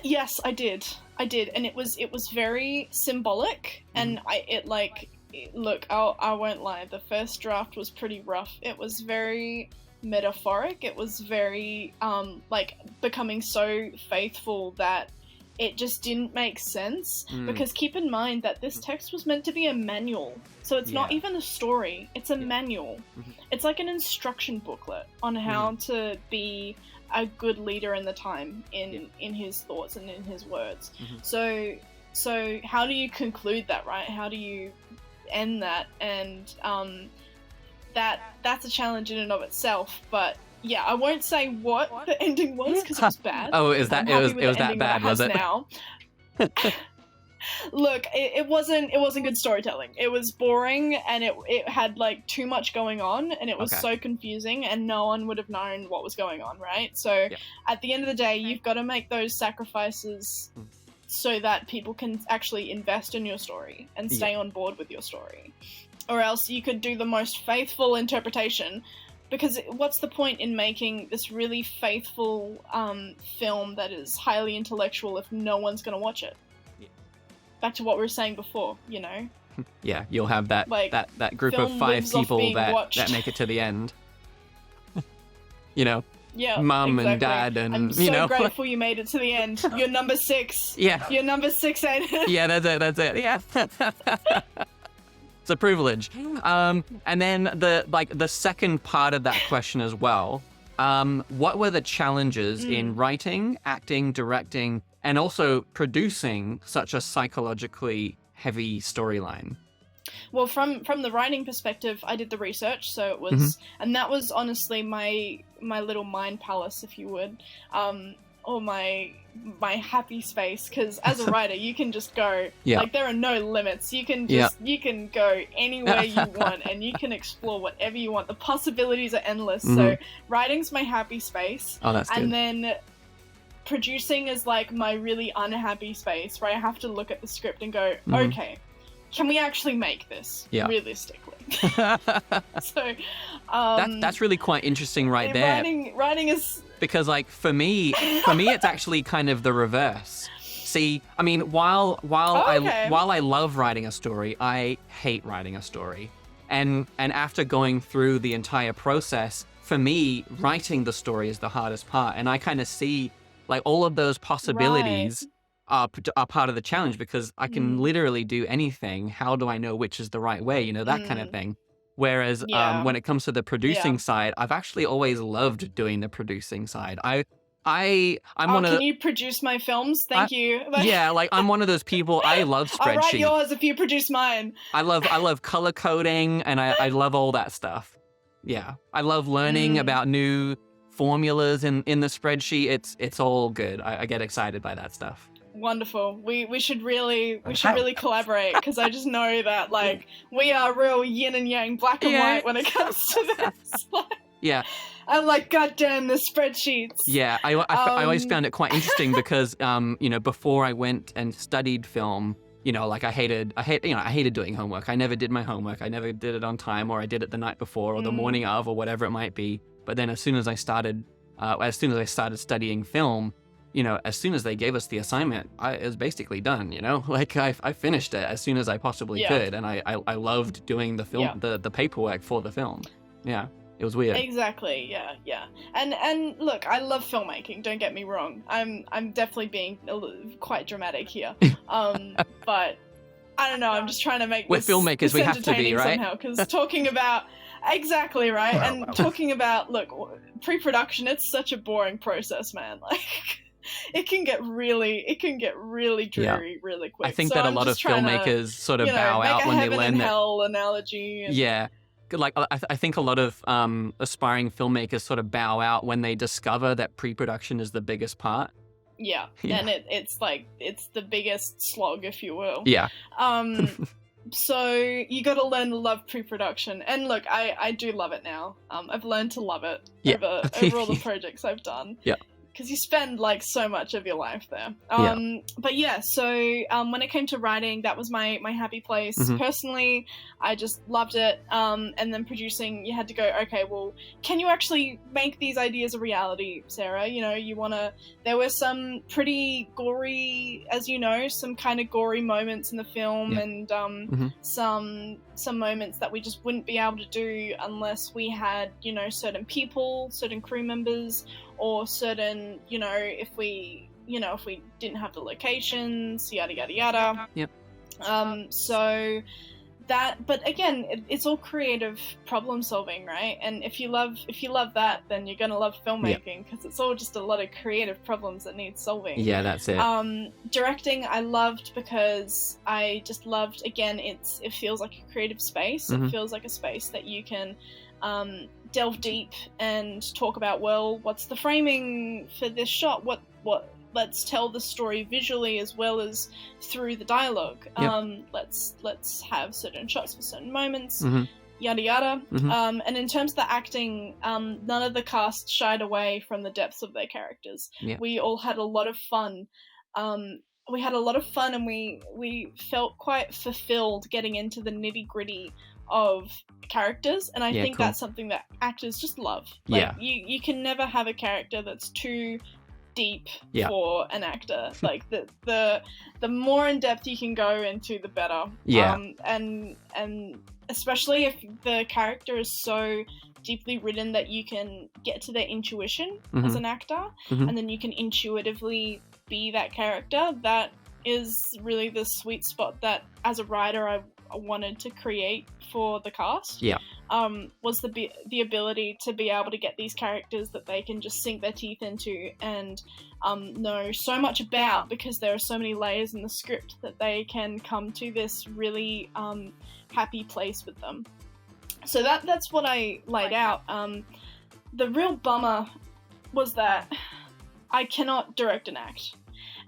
Yes, I did, and it was very symbolic, and look, I won't lie, the first draft was pretty rough. It was very metaphoric. It was very becoming so faithful that it just didn't make sense. Because keep in mind that this text was meant to be a manual, so it's not even a story, it's a manual. It's like an instruction booklet on how to be a good leader in the time in his thoughts and in his words. So how do you conclude that, right? How do you end that? And that's a challenge in and of itself. But yeah, I won't say what the ending was because it was bad. Oh, it was that bad, was it? Now. Look, it wasn't good storytelling. It was boring, and it had like too much going on, and it was Okay. so confusing, and no one would have known what was going on, right? So at the end of the day, you've got to make those sacrifices so that people can actually invest in your story and stay on board with your story. Or else you could do the most faithful interpretation, because what's the point in making this really faithful film that is highly intellectual if no one's going to watch it? Back to what we were saying before, you know? Yeah, you'll have that Like, that group of film 5 lives off people being that watched. make it to the end. You know, Yeah, mum exactly. and dad, and I'm so you know, grateful you made it to the end. You're number 6. Yeah. You're number 6, Aiden. Yeah, that's it. Yeah. It's a privilege. And then the second part of that question as well. What were the challenges in writing, acting, directing, and also producing such a psychologically heavy storyline? Well, from the writing perspective, I did the research, so it was, and that was honestly my little mind palace, if you would, or my happy space, because as a writer, you can just go, like, there are no limits. You can just you can go anywhere you want, and you can explore whatever you want. The possibilities are endless. So writing's my happy space. Oh, that's good. And then producing is like my really unhappy space, where I have to look at the script and go, okay, can we actually make this realistically? So that's really quite interesting right there. Writing is, because like for me it's actually kind of the reverse. See, I mean, while I love writing a story, I hate writing a story. And after going through the entire process, for me, writing the story is the hardest part. And I kind of see like all of those possibilities are part of the challenge, because I can literally do anything. How do I know which is the right way? You know, that kind of thing. Whereas when it comes to the producing side, I've actually always loved doing the producing side. I'm one of. Can you produce my films? Thank you. Yeah, like I'm one of those people. I love spreadsheets. I'll write yours if you produce mine. I love color coding, and I love all that stuff. Yeah, I love learning about new formulas in the spreadsheet. It's all good. I get excited by that stuff. Wonderful. We should really collaborate, because I just know that like we are real yin and yang, black and white when it comes to this. Yeah. I'm like, God damn, the spreadsheets. Yeah, I always found it quite interesting because you know, before I went and studied film, you know, like I hated doing homework. I never did my homework. I never did it on time, or I did it the night before or the morning of, or whatever it might be. But then as soon as I started studying film, you know, as soon as they gave us the assignment, it was basically done, you know? Like, I finished it as soon as I possibly could, and I loved doing the film, the paperwork for the film. Yeah, it was weird. Exactly, yeah. And look, I love filmmaking, don't get me wrong. I'm definitely being quite dramatic here. But, I don't know, I'm just trying to make We're filmmakers, we have to be, right? Somehow, because talking about... Exactly, right? And talking about, look, pre-production, it's such a boring process, man. Like... It can get really dreary really quick. I think that a lot of filmmakers sort of bow out when they learn that. Hell analogy. Yeah, like I think a lot of aspiring filmmakers sort of bow out when they discover that pre-production is the biggest part. Yeah. And it's like it's the biggest slog, if you will. Yeah. So you got to learn to love pre-production, and look, I do love it now. I've learned to love it over all the projects I've done. Yeah. Because you spend like so much of your life there. But yeah, so when it came to writing, that was my happy place. Personally, I just loved it. And then producing, you had to go, okay, well, can you actually make these ideas a reality, Sarah? You know, there were some pretty gory, as you know, some kind of gory moments in the film, and some moments that we just wouldn't be able to do unless we had, you know, certain people, certain crew members, or certain, you know, if we didn't have the locations, yada yada yada. Yep. So that, but again, it's all creative problem solving, right? And if you love that, then you're gonna love filmmaking, because it's all just a lot of creative problems that need solving. Yeah, that's it. Directing, I loved, because I just loved, again, it feels like a creative space. It feels like a space that you can delve deep and talk about, well, what's the framing for this shot? What let's tell the story visually as well as through the dialogue. Yep. Let's have certain shots for certain moments, Mm-hmm. yada yada. Mm-hmm. And in terms of the acting, none of the cast shied away from the depths of their characters. Yeah. We all had a lot of fun. We had a lot of fun, and we felt quite fulfilled getting into the nitty gritty of characters, and I think cool. that's something that actors just love. Like, Yeah. you can never have a character that's too deep Yeah. for an actor. Like the more in depth you can go into, the better. Yeah. And especially if the character is so deeply written that you can get to their intuition as an actor, and then you can intuitively be that character. That is really the sweet spot that, as a writer, I wanted to create for the cast. Yeah. Was the ability to be able to get these characters that they can just sink their teeth into and know so much about, because there are so many layers in the script that they can come to this really happy place with them. So that's what I laid out. The real bummer was that I cannot direct and act,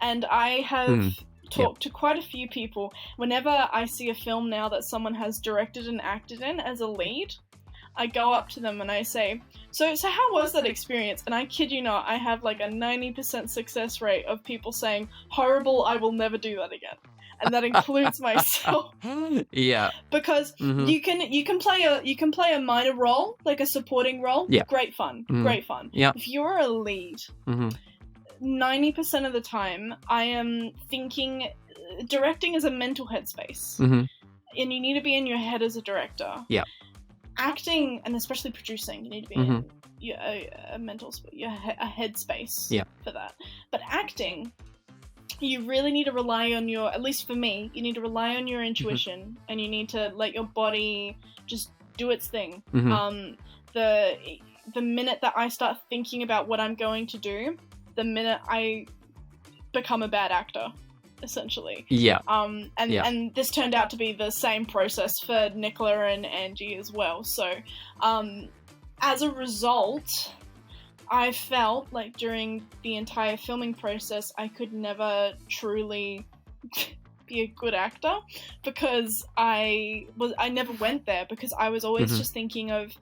and I have talked to quite a few people. Whenever I see a film now that someone has directed and acted in as a lead, I go up to them and I say, so how was that experience? And I kid you not, I have like a 90% success rate of people saying, horrible, I will never do that again. And that includes myself. Yeah. Because you can play a minor role, like a supporting role. Yeah. Great fun. Great fun. Yeah. If you're a lead, 90% of the time, I am thinking directing is a mental headspace. And you need to be in your head as a director. Yeah. Acting, and especially producing, you need to be in a mental a headspace for that. But acting, you really need to rely on your, at least for me, you need to rely on your intuition, and you need to let your body just do its thing. The minute that I start thinking about what I'm going to do, the minute I become a bad actor, essentially. Yeah. And this turned out to be the same process for Nicola and Angie as well. So, as a result, I felt like during the entire filming process, I could never truly be a good actor, because I never went there, because I was always just thinking as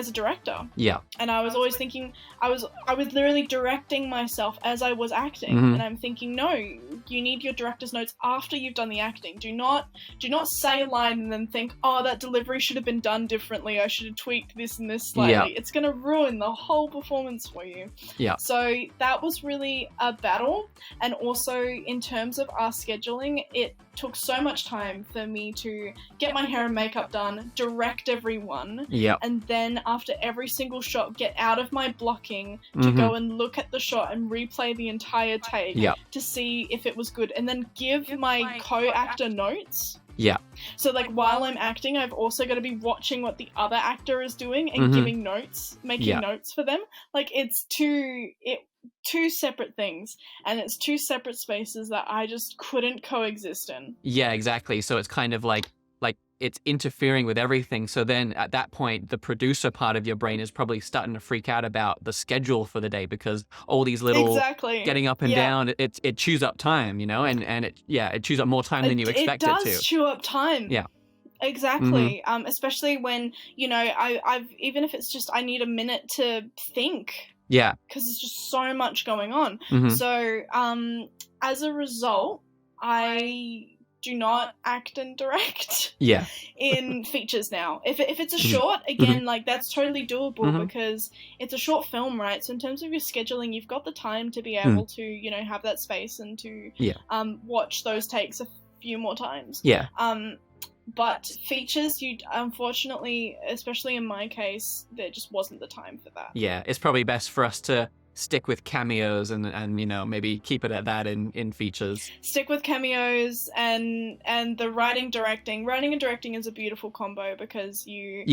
a director. Yeah. And I was always thinking, I was literally directing myself as I was acting. And I'm thinking, no, you need your director's notes after you've done the acting. Do not say a line and then think, oh, that delivery should have been done differently. I should have tweaked this and this slightly. Yeah. It's going to ruin the whole performance for you. Yeah. So that was really a battle. And also in terms of our scheduling, it took so much time for me to get my hair and makeup done, direct everyone, and then after every single shot, get out of my blocking to go and look at the shot and replay the entire take to see if it was good, and then give my co-actor notes. Yeah. So like while I'm acting, I've also got to be watching what the other actor is doing and giving notes, making notes for them. Like it's two separate things, and it's two separate spaces that I just couldn't coexist in. Yeah, exactly. So it's kind of like it's interfering with everything. So then at that point, the producer part of your brain is probably starting to freak out about the schedule for the day, because all these little getting up and down, it chews up time, and it chews up more time than you expect it to. It does chew up time. Yeah. Exactly. Especially when, I've even if it's just I need a minute to think. Yeah. Because there's just so much going on. So, as a result, I do not act and direct in features now. If it's a short, again, like that's totally doable because it's a short film, right? So in terms of your scheduling, you've got the time to be able to, have that space and to watch those takes a few more times. Yeah. But features, you unfortunately, especially in my case, there just wasn't the time for that. Yeah, it's probably best for us to stick with cameos and maybe keep it at that in features. Stick with cameos and the writing directing. Writing and directing is a beautiful combo because you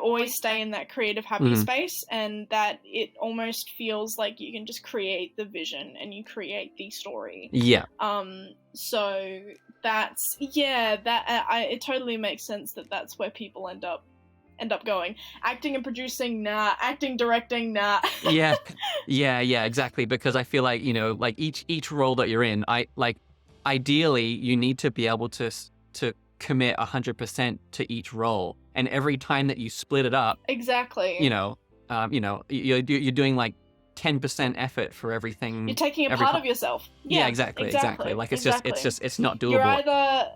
always stay in that creative happy space, and that it almost feels like you can just create the vision and you create the story. Yeah. So that's it totally makes sense that that's where people end up end up going. Acting and producing, nah. Acting, directing, nah. Yeah, yeah, exactly. Because I feel like, like each role that you're in, ideally you need to be able to commit 100% to each role, and every time that you split it up, Exactly. you're doing like 10% effort for everything. You're taking a part of yourself. Yeah, exactly. Like it's not doable. You're either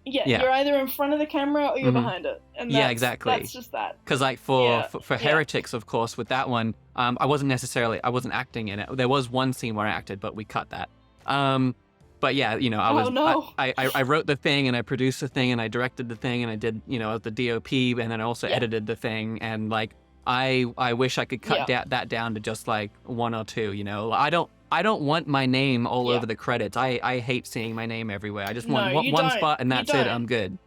you're either in front of the camera or you're behind it. And exactly. That's just that. Because like for Heretics, of course, with that one, I wasn't acting in it. There was one scene where I acted, but we cut that. But yeah, I wrote the thing, and I produced the thing, and I directed the thing, and I did, the DOP, and then I also edited the thing, and like I wish I could cut that down to just like one or two. I don't want my name all over the credits. I hate seeing my name everywhere. I just want one spot, and that's it. I'm good.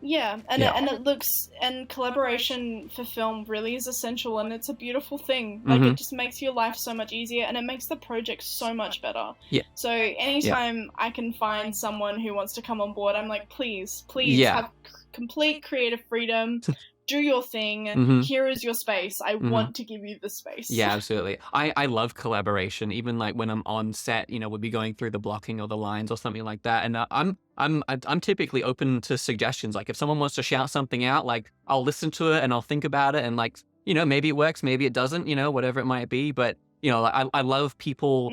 Yeah, and it looks, and collaboration for film really is essential, and it's a beautiful thing. Like it just makes your life so much easier, and it makes the project so much better. Yeah. So anytime I can find someone who wants to come on board, I'm like, please have complete creative freedom. Do your thing. Here is your space. I want to give you the space. Yeah, absolutely. I love collaboration. Even like when I'm on set, we'll be going through the blocking or the lines or something like that. And I'm typically open to suggestions. Like if someone wants to shout something out, like I'll listen to it and I'll think about it, and like, maybe it works, maybe it doesn't, whatever it might be. But I love people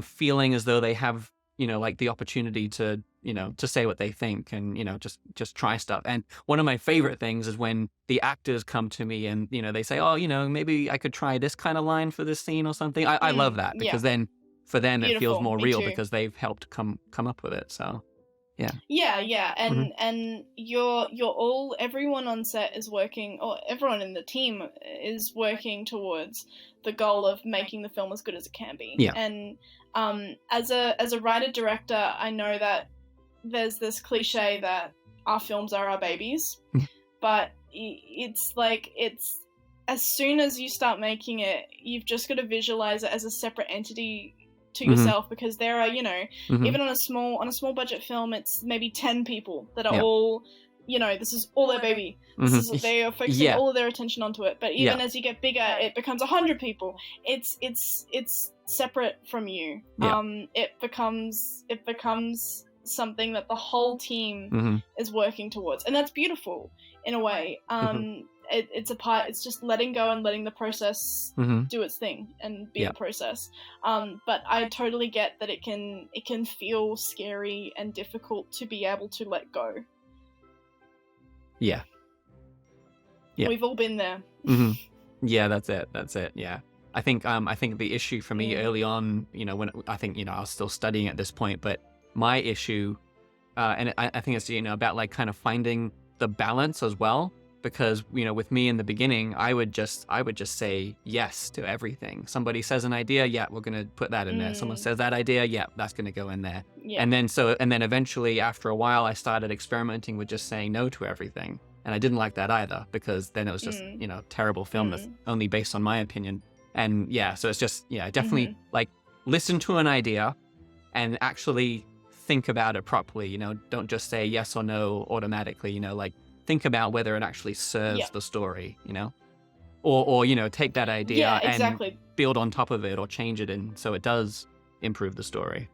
feeling as though they have like the opportunity to to say what they think, and just try stuff. And one of my favorite things is when the actors come to me and they say, oh, maybe I could try this kind of line for this scene or something. I love that, because then for them it feels more real, because they've helped come up with it. So yeah, and you're all, everyone on set is working, or everyone in the team is working towards the goal of making the film as good as it can be. And as a writer director, I know that there's this cliche that our films are our babies, but it's like, it's, as soon as you start making it, you've just got to visualize it as a separate entity to yourself, because there are, even on a small budget film, it's maybe 10 people that are all, this is all their baby. They are focusing all of their attention onto it. But even as you get bigger, it becomes 100 people. It's separate from you. It becomes something that the whole team is working towards, and that's beautiful in a way. It's just letting go and letting the process do its thing and be a process. But I totally get that it can feel scary and difficult to be able to let go. Yeah. We've all been there. Yeah, that's it. Yeah. I think the issue for me early on, when I was still studying at this point, but my issue, and I think it's, about like kind of finding the balance as well, because, with me in the beginning, I would just say yes to everything. Somebody says an idea, yeah, we're going to put that in there. Someone says that idea, yeah, that's going to go in there. And then eventually after a while, I started experimenting with just saying no to everything. And I didn't like that either, because then it was just, terrible film that's only based on my opinion. And so it's just, definitely like listen to an idea and actually think about it properly. Don't just say yes or no automatically, like think about whether it actually serves the story, or take that idea and build on top of it, or change it in so it does improve the story.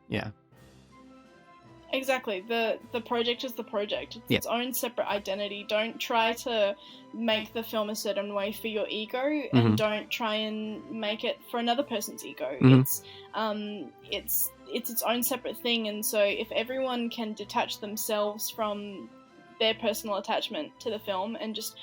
Exactly. The project is the project. It's its own separate identity. Don't try to make the film a certain way for your ego, and don't try and make it for another person's ego. It's its own separate thing. And so if everyone can detach themselves from their personal attachment to the film, and just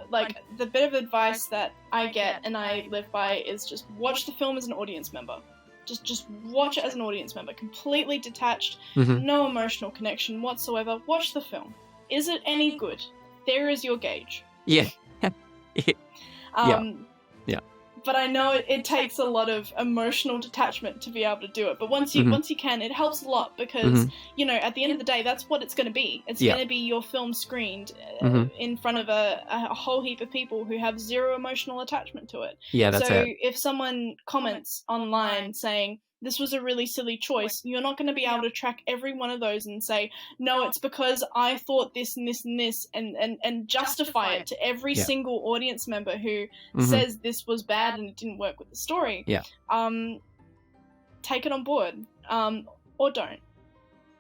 like, the bit of advice that I get and I live by is just watch the film as an audience member. Just watch it as an audience member, completely detached, no emotional connection whatsoever. Watch the film. Is it any good? There is your gauge. Yeah. But I know it takes a lot of emotional detachment to be able to do it. But once you can, it helps a lot, because at the end of the day, that's what it's going to be. It's going to be your film screened in front of a whole heap of people who have zero emotional attachment to it. Yeah, that's so it. if someone comments online saying, this was a really silly choice. You're not going to be able to track every one of those and say, no, it's because I thought this and this and this, and justify it to every single audience member who says this was bad and it didn't work with the story. Yeah. Take it on board, or don't.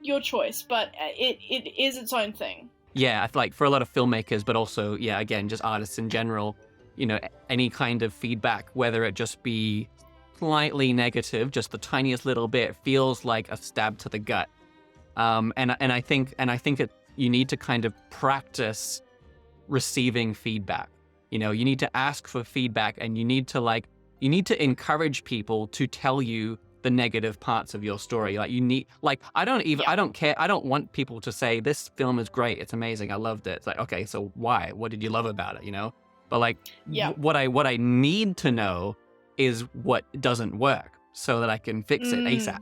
Your choice, but it is its own thing. Yeah, I feel like for a lot of filmmakers, but also, yeah, again, just artists in general, you know, any kind of feedback, whether it just be slightly negative, just the tiniest little bit, feels like a stab to the gut. And I think you need to kind of practice receiving feedback. You know, you need to ask for feedback, and you need to encourage people to tell you the negative parts of your story. Like, you need, like, I don't care. I don't want people to say, this film is great, it's amazing, I loved it. It's like, okay, so why? What did you love about it, you know? But like, what I need to know is what doesn't work so that I can fix it ASAP.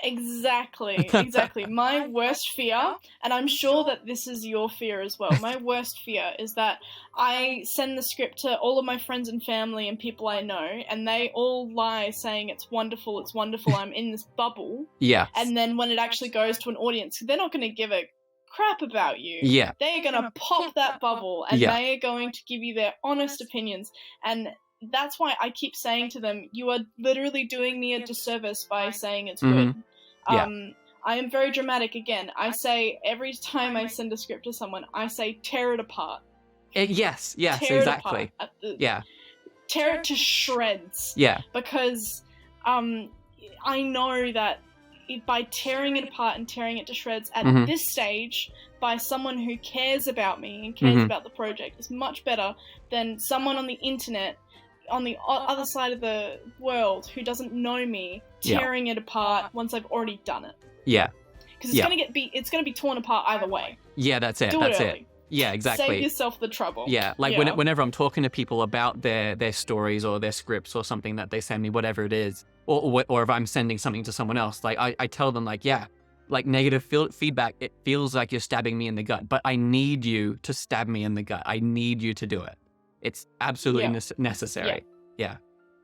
Exactly. My worst fear, and I'm sure that this is your fear as well, my worst fear is that I send the script to all of my friends and family and people I know, and they all lie saying it's wonderful, I'm in this bubble. Yeah. And then when it actually goes to an audience, they're not going to give a crap about you. Yeah. They're going to pop that bubble, and they are going to give you their honest opinions. And that's why I keep saying to them, you are literally doing me a disservice by saying it's good. I am very dramatic again. I say, every time I send a script to someone, I say, tear it apart. Yes, tear exactly. Tear it to shreds. Yeah. Because I know that by tearing it apart and tearing it to shreds at this stage, by someone who cares about me and cares about the project, is much better than someone on the internet on the other side of the world who doesn't know me tearing it apart once I've already done it. Yeah. Because it's gonna be torn apart either way. Yeah, that's it. Do that's it early. it. Yeah, exactly. Save yourself the trouble. Yeah, like whenever I'm talking to people about their stories or their scripts or something that they send me, whatever it is, or if I'm sending something to someone else, like I tell them, like, yeah, like, negative feedback, it feels like you're stabbing me in the gut, but I need you to stab me in the gut. I need you to do it. It's absolutely necessary. Yeah.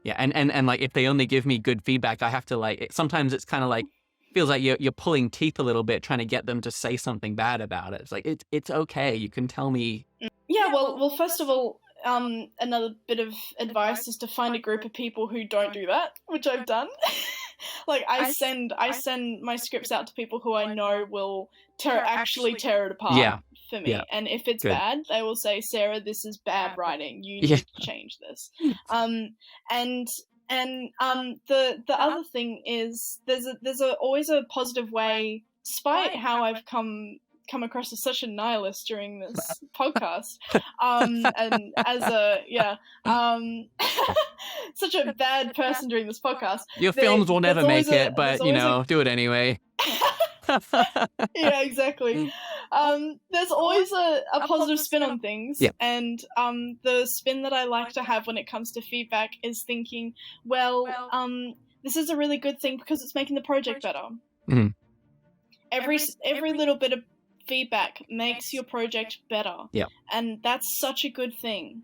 And like, if they only give me good feedback, I have to, like, sometimes it's kind of like, feels like you're pulling teeth a little bit trying to get them to say something bad about it. It's like, it's okay. You can tell me. Yeah, well, first of all, another bit of advice is to find a group of people who don't do that, which I've done. Like, I send my scripts out to people who I know will actually tear it apart for me. Yeah. And if it's bad, they will say, Sarah, this is bad writing. You need to change this. The other thing is there's always a positive way, despite how I've come across as such a nihilist during this podcast, and as such a bad person during this podcast. Your films will never make it, but do it anyway. Yeah, exactly. There's always a positive spin on things, and the spin that I like to have when it comes to feedback is thinking, well, this is a really good thing because it's making the project better. Mm-hmm. Every little bit of feedback makes your project better. Yeah. And that's such a good thing.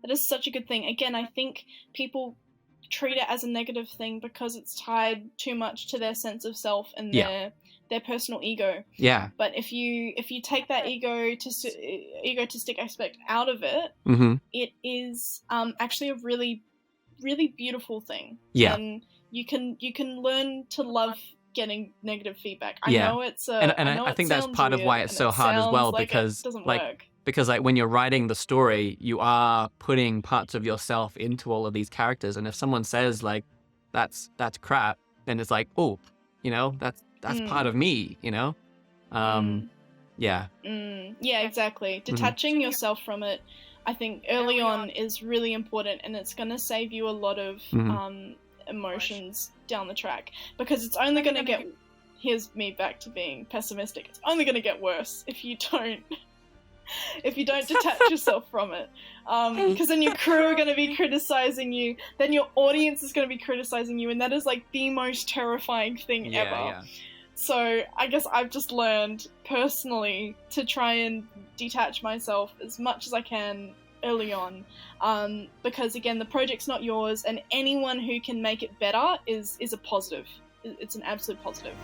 That is such a good thing. Again, I think people treat it as a negative thing because it's tied too much to their sense of self and their personal ego. Yeah. But if you take that egotistic aspect out of it, it is actually a really, really beautiful thing. Yeah. And you can learn to love getting negative feedback. I know it's I think that's part of why it's so hard as well, because because like when you're writing the story, you are putting parts of yourself into all of these characters, and if someone says like that's crap, then it's like, oh, that's part of me, Yeah, exactly. Detaching yourself from it, I think early on is really important, and it's going to save you a lot of emotions down the track, because it's only going to get, here's me back to being pessimistic, it's only going to get worse if you don't detach yourself from it, because then your crew are going to be criticizing you, then your audience is going to be criticizing you, and that is like the most terrifying thing ever. So I guess I've just learned personally to try and detach myself as much as I can early on, because again, the project's not yours, and anyone who can make it better is a positive. It's an absolute positive.